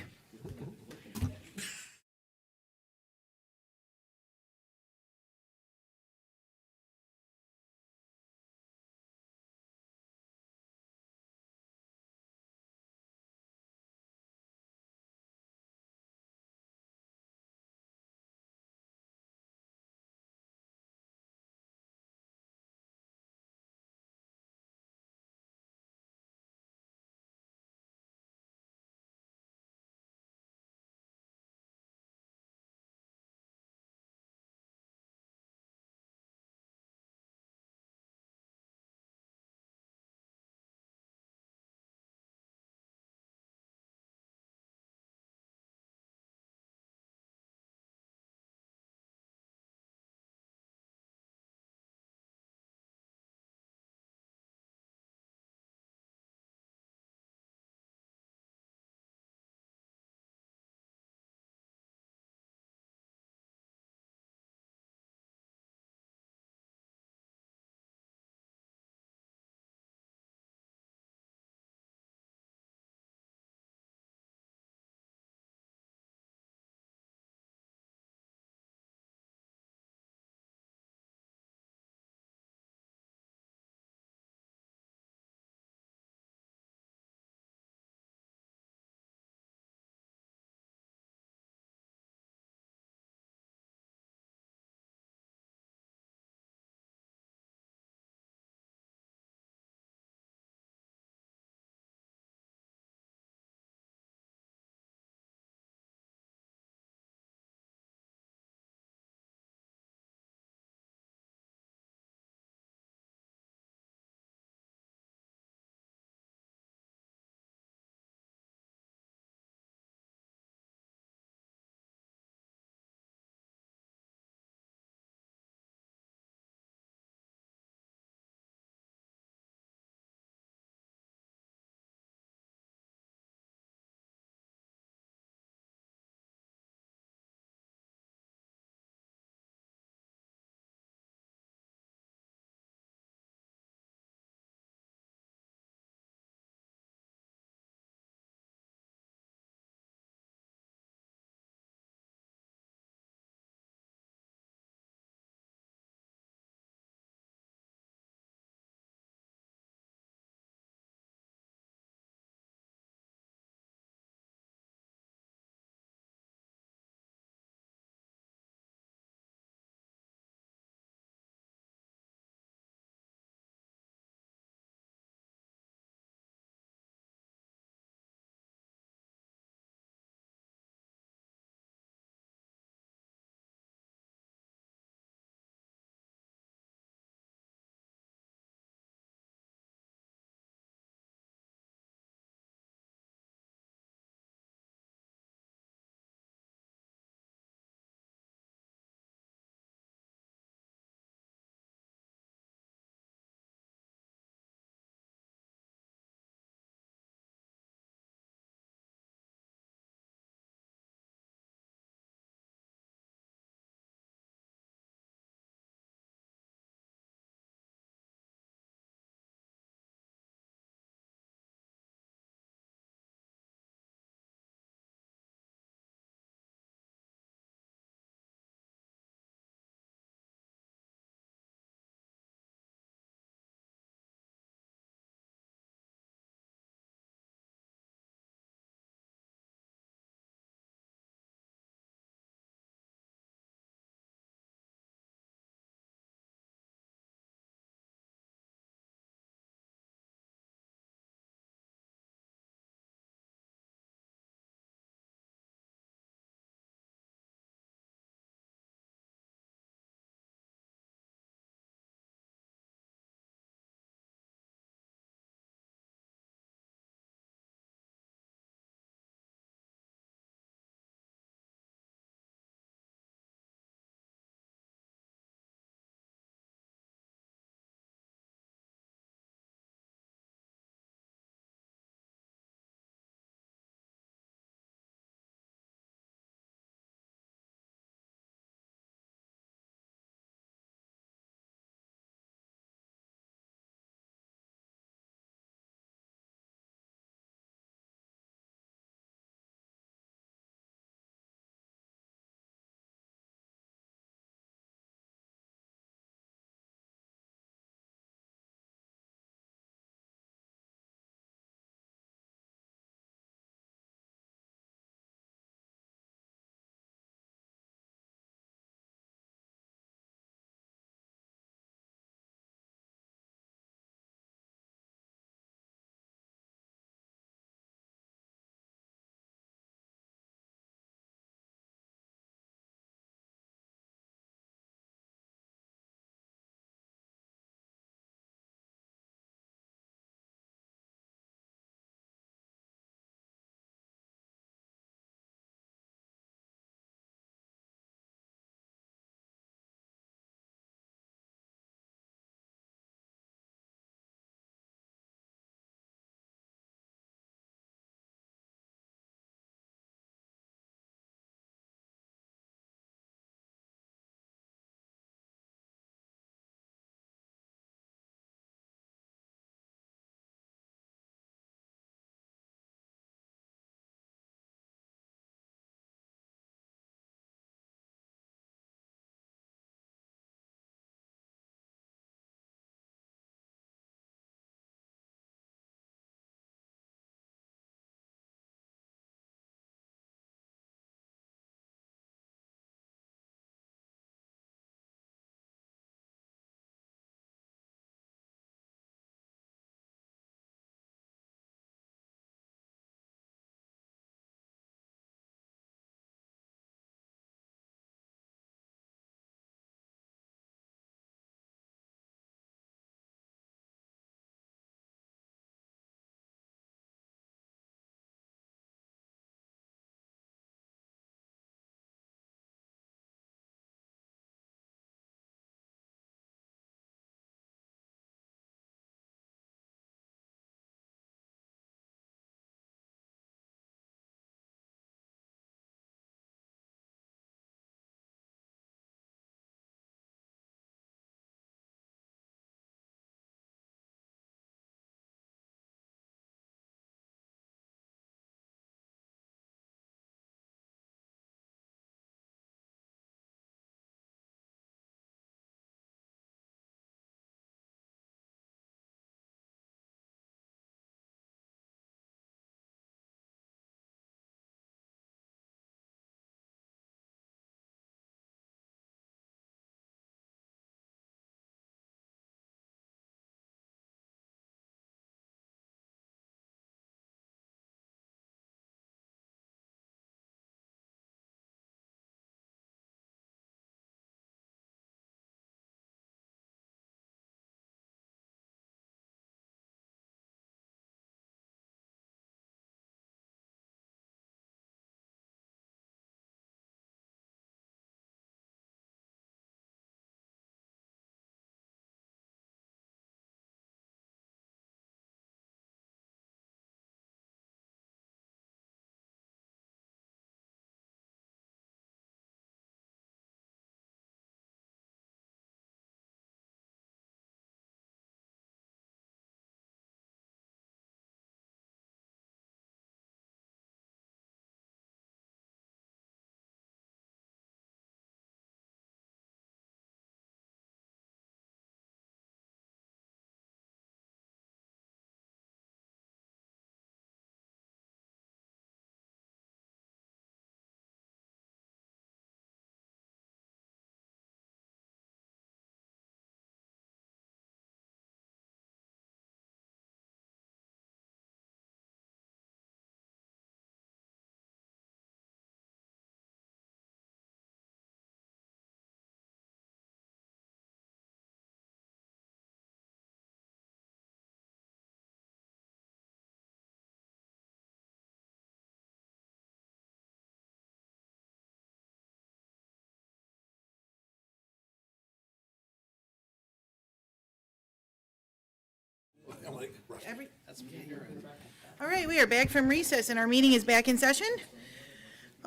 All right, we are back from recess and our meeting is back in session.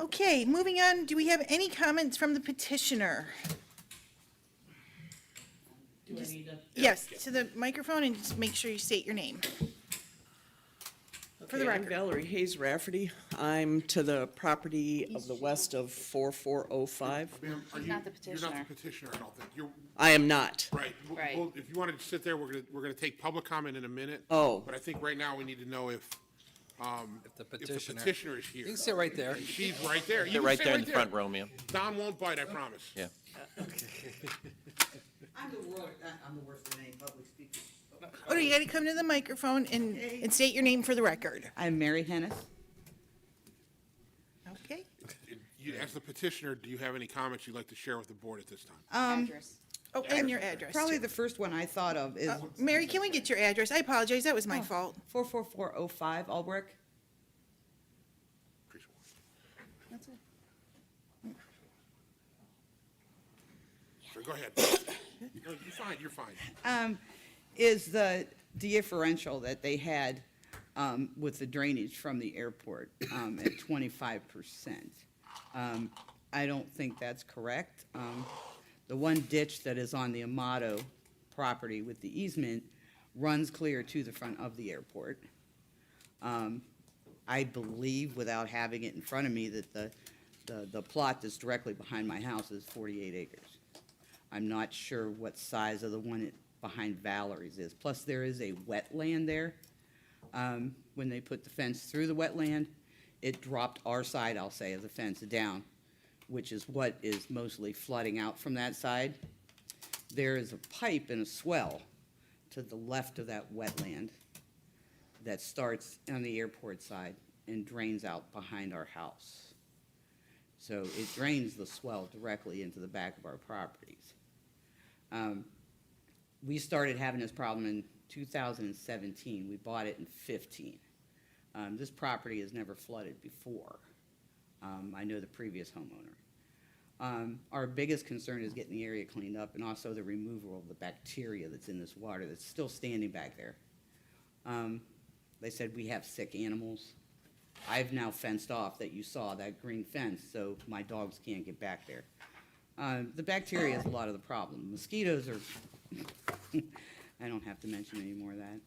Okay, moving on, do we have any comments from the petitioner? Do I need to? Yes, to the microphone and just make sure you state your name. For the Okay, I'm record. Valerie Hayes Rafferty. I'm to the property of the west of 4405. Ma'am, are you, not the you're not petitioner. the petitioner, I don't think. You're, I am not. right. Right. Well, if you wanted to sit there, we're gonna take public comment in a minute. Oh. But I think right now we need to know if The the petitioner. petitioner is here. You can sit right there. She's right there. You They're can right sit there in the front row, ma'am. Don won't bite, I promise. Yeah. I'm the worst at any public speaking. Oh, you gotta come to the microphone and state your name for the record. I'm Mary Hennis. Okay? As the petitioner, do you have any comments you'd like to share with the board at this time? Address. Oh, and your address. Probably too. the first one I thought of is Mary, can we get your address? I apologize, that was my fault. 44405 Albrecht. That's it. Sure, go ahead. No, you're fine. Is the differential that they had with the drainage from the airport at 25%. I don't think that's correct. The one ditch that is on the Amato property with the easement runs clear to the front of the airport. I believe, without having it in front of me, that the plot that's directly behind my house is 48 acres. I'm not sure what size of the one behind Valerie's is. Plus, there is a wetland there. When they put the fence through the wetland, it dropped our side, I'll say, of the fence down, which is what is mostly flooding out from that side. There is a pipe and a swell to the left of that wetland that starts on the airport side and drains out behind our house. So it drains the swell directly into the back of our properties. We started having this problem in 2017. We bought it in 15. This property has never flooded before. I know the previous homeowner. Our biggest concern is getting the area cleaned up and also the removal of the bacteria that's in this water that's still standing back there. They said we have sick animals. I've now fenced off that you saw, that green fence, so my dogs can't get back there. The bacteria is a lot of the problem. Mosquitoes are, I don't have to mention any more of that.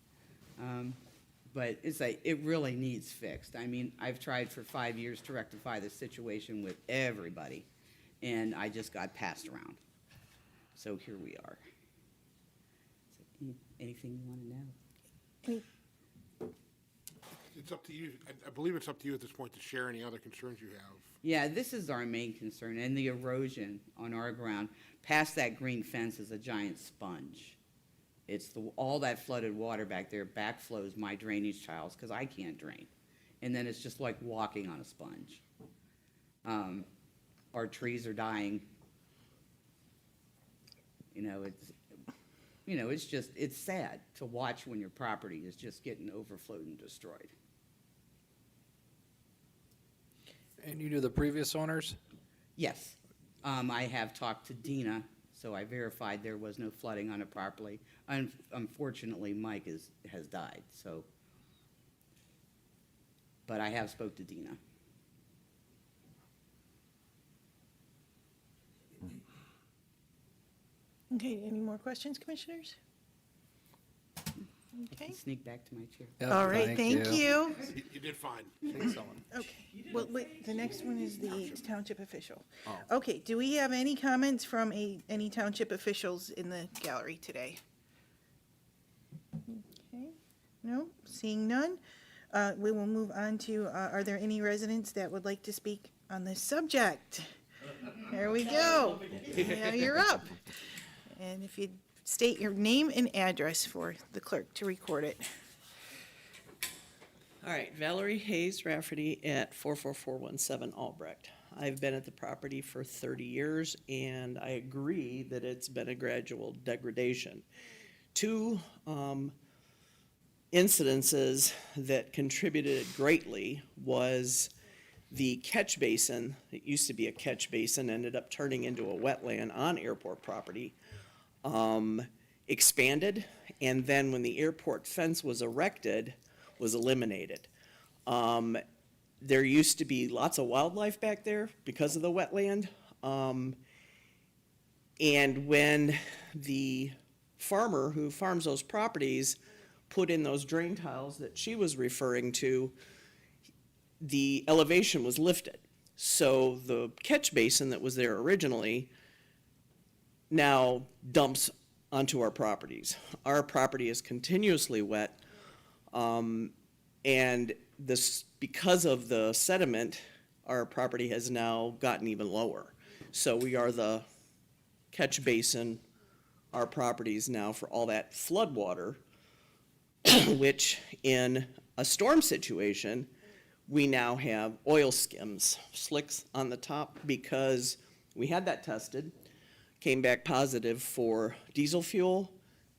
But it's like, it really needs fixed. I mean, I've tried for 5 years to rectify this situation with everybody, and I just got passed around. So here we are. So, anything you want to know? It's up to you. I believe it's up to you at this point to share any other concerns you have. Yeah, this is our main concern, and the erosion on our ground past that green fence is a giant sponge. It's all that flooded water back there backflows my drainage tiles because I can't drain. And then it's just like walking on a sponge. Our trees are dying. It's sad to watch when your property is just getting overflowed and destroyed. And you knew the previous owners? Yes. I have talked to Dina, so I verified there was no flooding on it properly. Unfortunately, Mike has died, so. But I have spoke to Dina. Okay, any more questions, commissioners? Okay. Sneak back to my chair. Yep, All right, thank you. You did fine. Okay, well, wait, the next one is the township official. Okay, do we have any comments from any township officials in the gallery today? Okay, no, seeing none. We will move on to, are there any residents that would like to speak on this subject? There we go. Now you're up. And if you'd state your name and address for the clerk to record it. All right, Valerie Hayes Rafferty at 44417 Albrecht. I've been at the property for 30 years, and I agree that it's been a gradual degradation. Two incidences that contributed greatly was the catch basin. It used to be a catch basin, ended up turning into a wetland on airport property. expanded, and then when the airport fence was erected, was eliminated. There used to be lots of wildlife back there because of the wetland. And when the farmer who farms those properties put in those drain tiles that she was referring to, the elevation was lifted. So the catch basin that was there originally now dumps onto our properties. Our property is continuously wet, and this, because of the sediment, our property has now gotten even lower. So we are the catch basin, our properties now for all that flood water, which in a storm situation, we now have oil skims, slicks on the top, because we had that tested, came back positive for diesel fuel,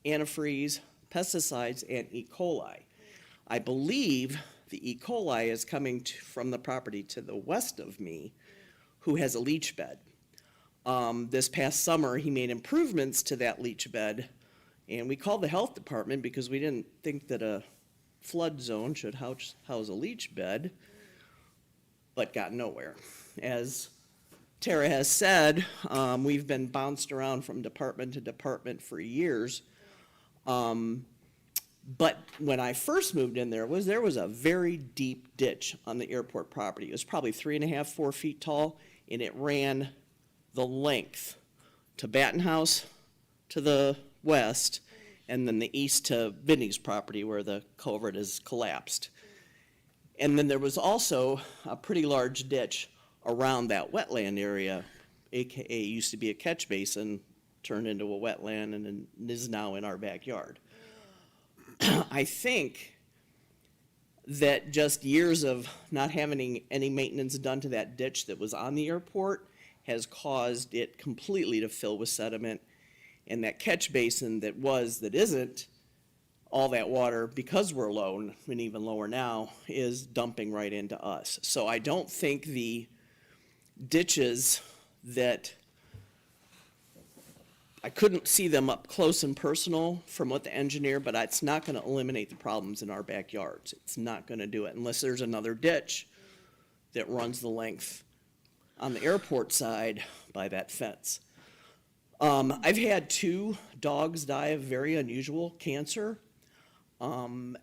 antifreeze, pesticides, and E. coli. I believe the E. coli is coming from the property to the west of me, who has a leach bed. This past summer, he made improvements to that leach bed, and we called the health department because we didn't think that a flood zone should house a leach bed, but got nowhere. As Tara has said, we've been bounced around from department to department for years. But when I first moved in there was a very deep ditch on the airport property. It was probably 3.5, 4 feet tall, and it ran the length to Bandhouse to the west, and then the east to Vinny's property where the culvert is collapsed. And then there was also a pretty large ditch around that wetland area, AKA used to be a catch basin, turned into a wetland, and then is now in our backyard. I think that just years of not having any maintenance done to that ditch that was on the airport has caused it completely to fill with sediment. And that catch basin that isn't, all that water, because we're low, and even lower now, is dumping right into us. So I don't think the ditches that, I couldn't see them up close and personal from what the engineer, but it's not gonna eliminate the problems in our backyards. It's not gonna do it unless there's another ditch that runs the length on the airport side by that fence. I've had 2 dogs die of very unusual cancer. And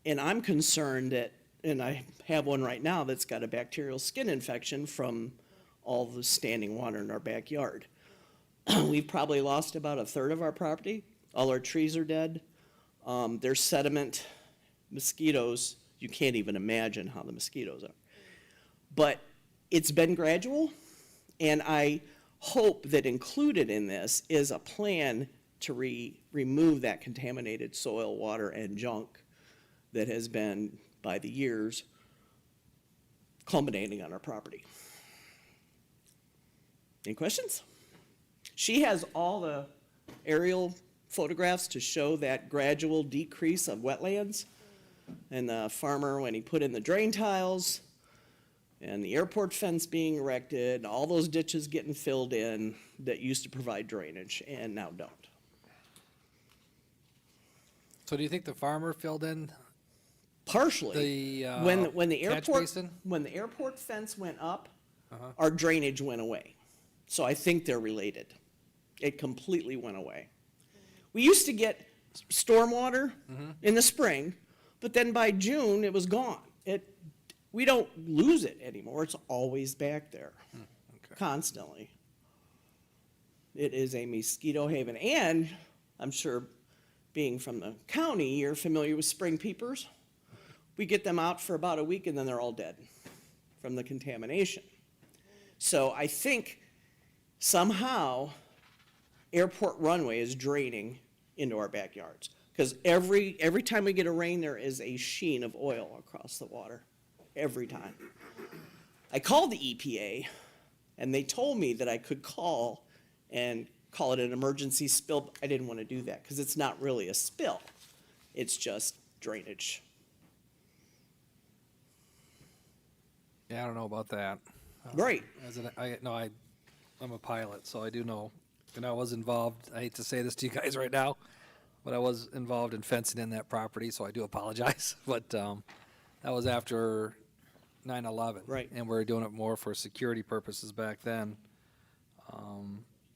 I'm concerned that, and I have one right now that's got a bacterial skin infection from all the standing water in our backyard. We've probably lost about 1/3 of our property. All our trees are dead. There's sediment, mosquitoes. You can't even imagine how the mosquitoes are. But it's been gradual, and I hope that included in this is a plan to remove that contaminated soil, water, and junk that has been, by the years, culminating on our property. Any questions? She has all the aerial photographs to show that gradual decrease of wetlands. And the farmer, when he put in the drain tiles, and the airport fence being erected, all those ditches getting filled in that used to provide drainage and now don't. So do you think the farmer filled in Partially. the When the catch airport, basin? when the airport fence went up, our drainage went away. So I think they're related. It completely went away. We used to get stormwater in the spring, but then by June, it was gone. We don't lose it anymore. It's always back there, constantly. It is a mosquito haven. And I'm sure, being from the county, you're familiar with spring peepers. We get them out for about a week and then they're all dead from the contamination. So I think somehow airport runway is draining into our backyards. Because every time we get a rain, there is a sheen of oil across the water. Every time. I called the EPA, and they told me that I could call and call it an emergency spill. I didn't want to do that because it's not really a spill. It's just drainage. Yeah, I don't know about that. Right. I'm a pilot, so I do know And I was involved, I hate to say this to you guys right now, but I was involved in fencing in that property, so I do apologize. But that was after 9/11. Right. And we were doing it more for security purposes back then.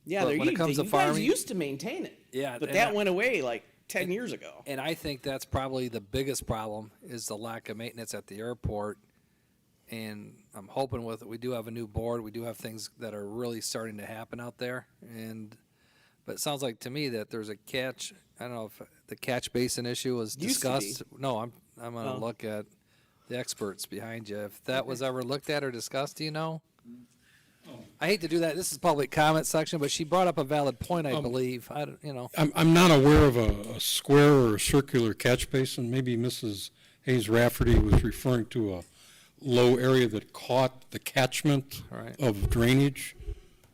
Yeah, But there when it you, comes to you guys farming- used to maintain it. Yeah, But and that I- went away like 10 years ago. And I think that's probably the biggest problem is the lack of maintenance at the airport. And I'm hoping with it, we do have a new board. We do have things that are really starting to happen out there. But it sounds like to me that there's a catch. I don't know if the catch basin issue was Used to be. discussed. No, I'm going to Oh. look at the experts behind you. If that was ever looked at or discussed, do you know? I hate to do that. This is public comment section, but she brought up a valid point, I believe. I don't, you know. I'm not aware of a square or a circular catch basin. Maybe Mrs. Hayes Rafferty was referring to a low area that caught the catchment Right. of drainage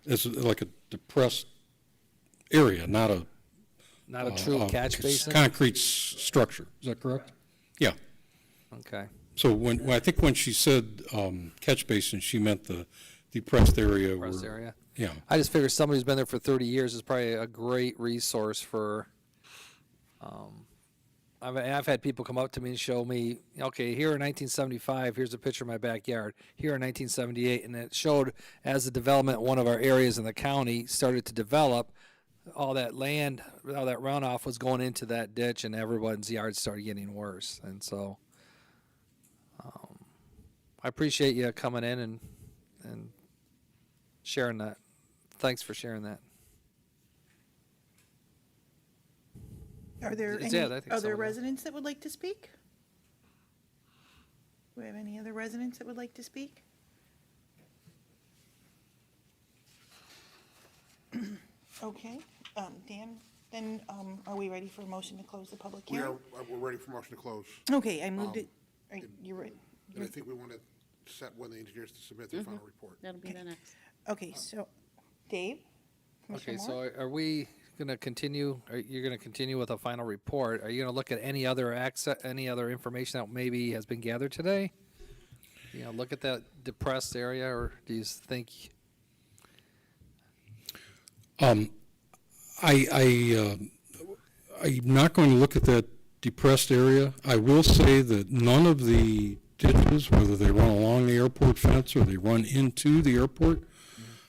as like a depressed area, not a True catch basin? concrete structure. Is that correct? Yeah. Okay. So I think when she said catch basin, she meant the depressed area. Press where- area. Yeah. I just figure somebody who's been there for 30 years is probably a great resource for. I've had people come up to me and show me, okay, here in 1975, here's a picture of my backyard. Here in 1978, and it showed as the development, one of our areas in the county started to develop, all that land, all that runoff was going into that ditch, and everyone's yards started getting worse. And so, I appreciate you coming in and sharing that. Thanks for sharing that. Are there It's- any yeah, I think other so, yeah. residents that would like to speak? Do we have any other residents that would like to speak? Okay, Dan, then are we ready for a motion to close the public We hearing? are, we're ready for motion to close. Okay, I moved it. Are you ready? And I think we want to set when the engineers to submit their final report. That'll be the next. Okay, so, Dave? Okay, Commissioner so Moore? are we going to continue, you're going to continue with a final report? Are you going to look at any other any other information that maybe has been gathered today? You know, look at that depressed area, or do you think, I'm not going to look at that depressed area. I will say that none of the ditches, whether they run along the airport fence or they run into the airport,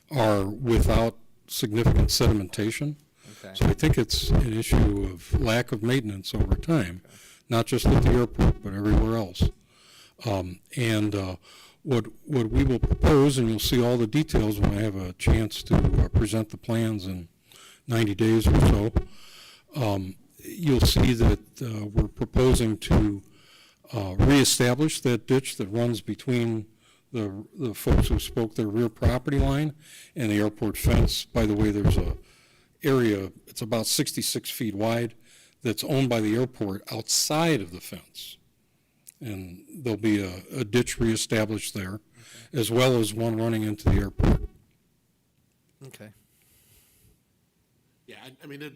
are without significant sedimentation. okay, So I think it's an issue of lack of maintenance over time, not just at the airport, but everywhere else. What we will propose, and you'll see all the details when I have a chance to present the plans in 90 days or so, you'll see that we're proposing to reestablish that ditch that runs between the folks who spoke their rear property line and the airport fence. By the way, there's a area, it's about 66 feet wide, that's owned by the airport outside of the fence. And there'll be a ditch reestablished there, as well as one running into the airport. okay. Yeah, I mean,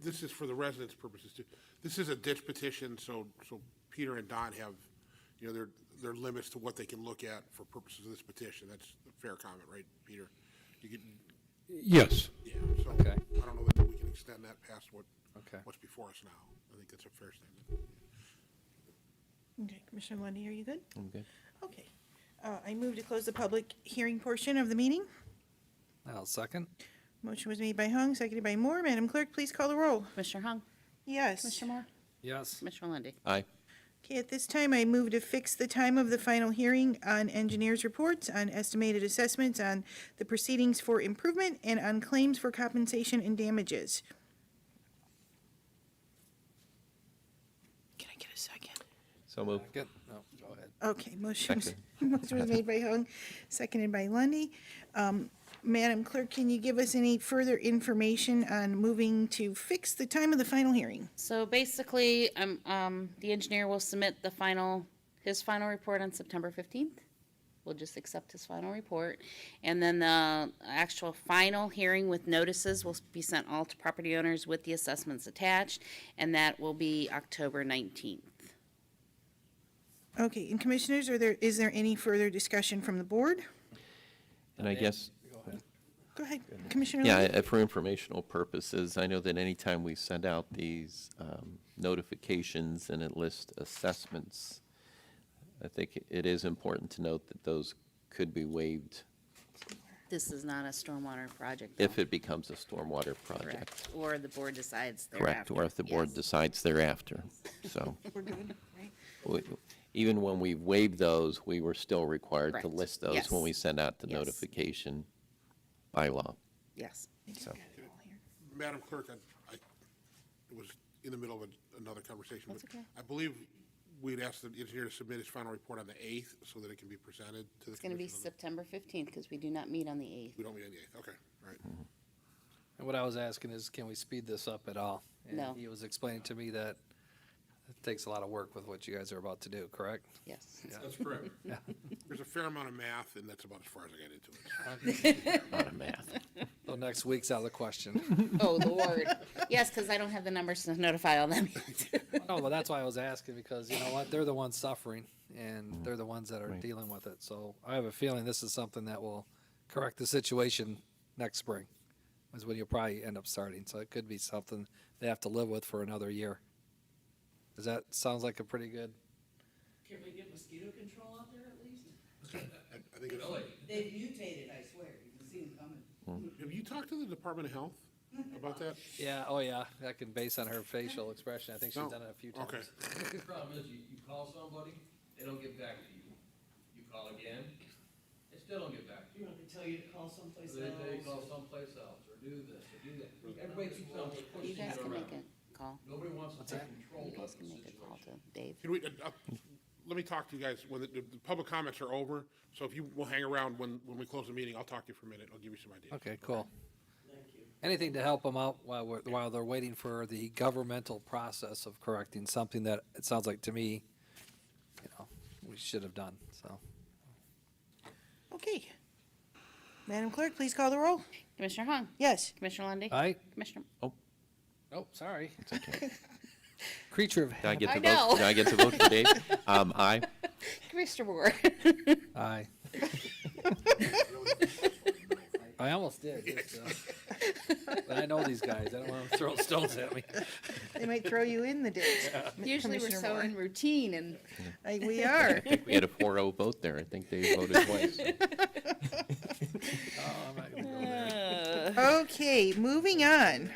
this is for the residents' purposes too. This is a ditch petition, so Peter and Don have, you know, there are limits to what they can look at for purposes of this petition. That's a fair comment, right, Peter? You could, Yes. yeah, so Okay. I don't know that we can extend that past Okay. what's before us now. I think that's a fair statement. Okay, Commissioner Lundy, are you good? I'm good. Okay. I move to close the public hearing portion of the meeting. I'll second. Motion was made by Hung, seconded by Moore. Madam Clerk, please call the roll. Commissioner Hung, Yes. Commissioner Moore, Yes. Commissioner Lundy. Aye. Okay, at this time, I move to fix the time of the final hearing on engineers' reports, on estimated assessments, on the proceedings for improvement, and on claims for compensation and damages. Can I get a second? So moved. Second. No, go ahead. Okay, motion was Second. made by Hung, seconded by Lundy. Madam Clerk, can you give us any further information on moving to fix the time of the final hearing? So basically, the engineer will submit his final report on September 15th. We'll just accept his final report. And then the actual final hearing with notices will be sent all to property owners with the assessments attached, and that will be October 19th. Okay, and Commissioners, is there any further discussion from the board? And I guess, Go ahead. Go ahead, Commissioner Yeah, Lundy. for informational purposes, I know that anytime we send out these notifications and it lists assessments, I think it is important to note that those could be waived This is not a stormwater project. though. if it becomes a stormwater project. Correct. Or the board decides Correct, thereafter. or if the board Yes. decides thereafter. So, We're good, right? even when we waived those, we were still required to Correct. list those Yes. when we send out the Yes. notification by law. Yes. So, Madam Clerk, I was in the middle of another conversation. That's but okay. I believe we'd asked the engineer to submit his final report on the 8th so that it can be presented to the It's going to be commission. September 15th because we do not meet on the 8th. We don't meet on the 8th, okay, all right. And what I was asking is, can we speed this up at all? And No. he was explaining to me that it takes a lot of work with what you guys are about to do, correct? Yes. That's correct. There's a fair amount of math, and that's about as far as I got into it. not a math. So next week's out of the question. Oh, Lord. Yes, because I don't have the numbers to notify all them. No, but that's why I was asking, because you know what, they're the ones suffering, and they're the ones that are dealing with it. So I have a feeling this is something that will correct the situation next spring, is when you'll probably end up starting. So it could be something they have to live with for another year. Does that sounds like a pretty good? Can we get mosquito control out there at least? I think it's, They've mutated, I swear. You can see them coming. have you talked to the Department of Health about that? Yeah, oh yeah, I can base on her facial expression. I think she's No. done it a few times. Okay. The problem is, you call somebody, they don't get back to you. You call again, they still don't get back to You you. want me to tell you to call someplace So they else? call someplace else, or do this, or do that. Everybody keeps on You pushing guys it can make around. a call. Nobody wants to take control You of guys the can make a call situation. to Dave. Can we, let me talk to you guys, when the public comments are over, so if you will hang around when we close the meeting, I'll talk to you for a minute, I'll give you some ideas. Okay, cool. Anything to help them out while they're waiting for the governmental process of correcting something that it sounds like to me, you know, we should have done. So Okay. Madam Clerk, please call the roll. Commissioner Hung? Yes. Commissioner Lundy. Aye. Commissioner, Oh, sorry. Creature of Did I habit. get I to know. vote? Did I get to vote for Dave? Aye. Commissioner Moore. Aye. I almost did. But I know these guys. I don't want them to throw stones at me. They might throw you in the ditch. Usually we're Commissioner so Moore. in routine and We are. I think we had a 4-0 vote there. I think Dave voted twice. Oh, I'm not gonna go there. Okay, moving on.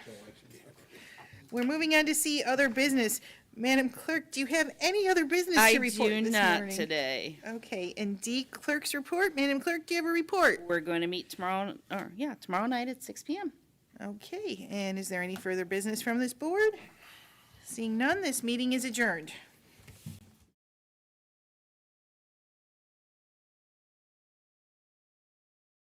We're moving on to see other business. Madam Clerk, do you have any other business I to report do this not morning? today. Okay, and D Clerk's report. Madam Clerk, do you have a report? We're going to meet tomorrow night at 6 p.m. Okay, and is there any further business from this board? Seeing none, this meeting is adjourned.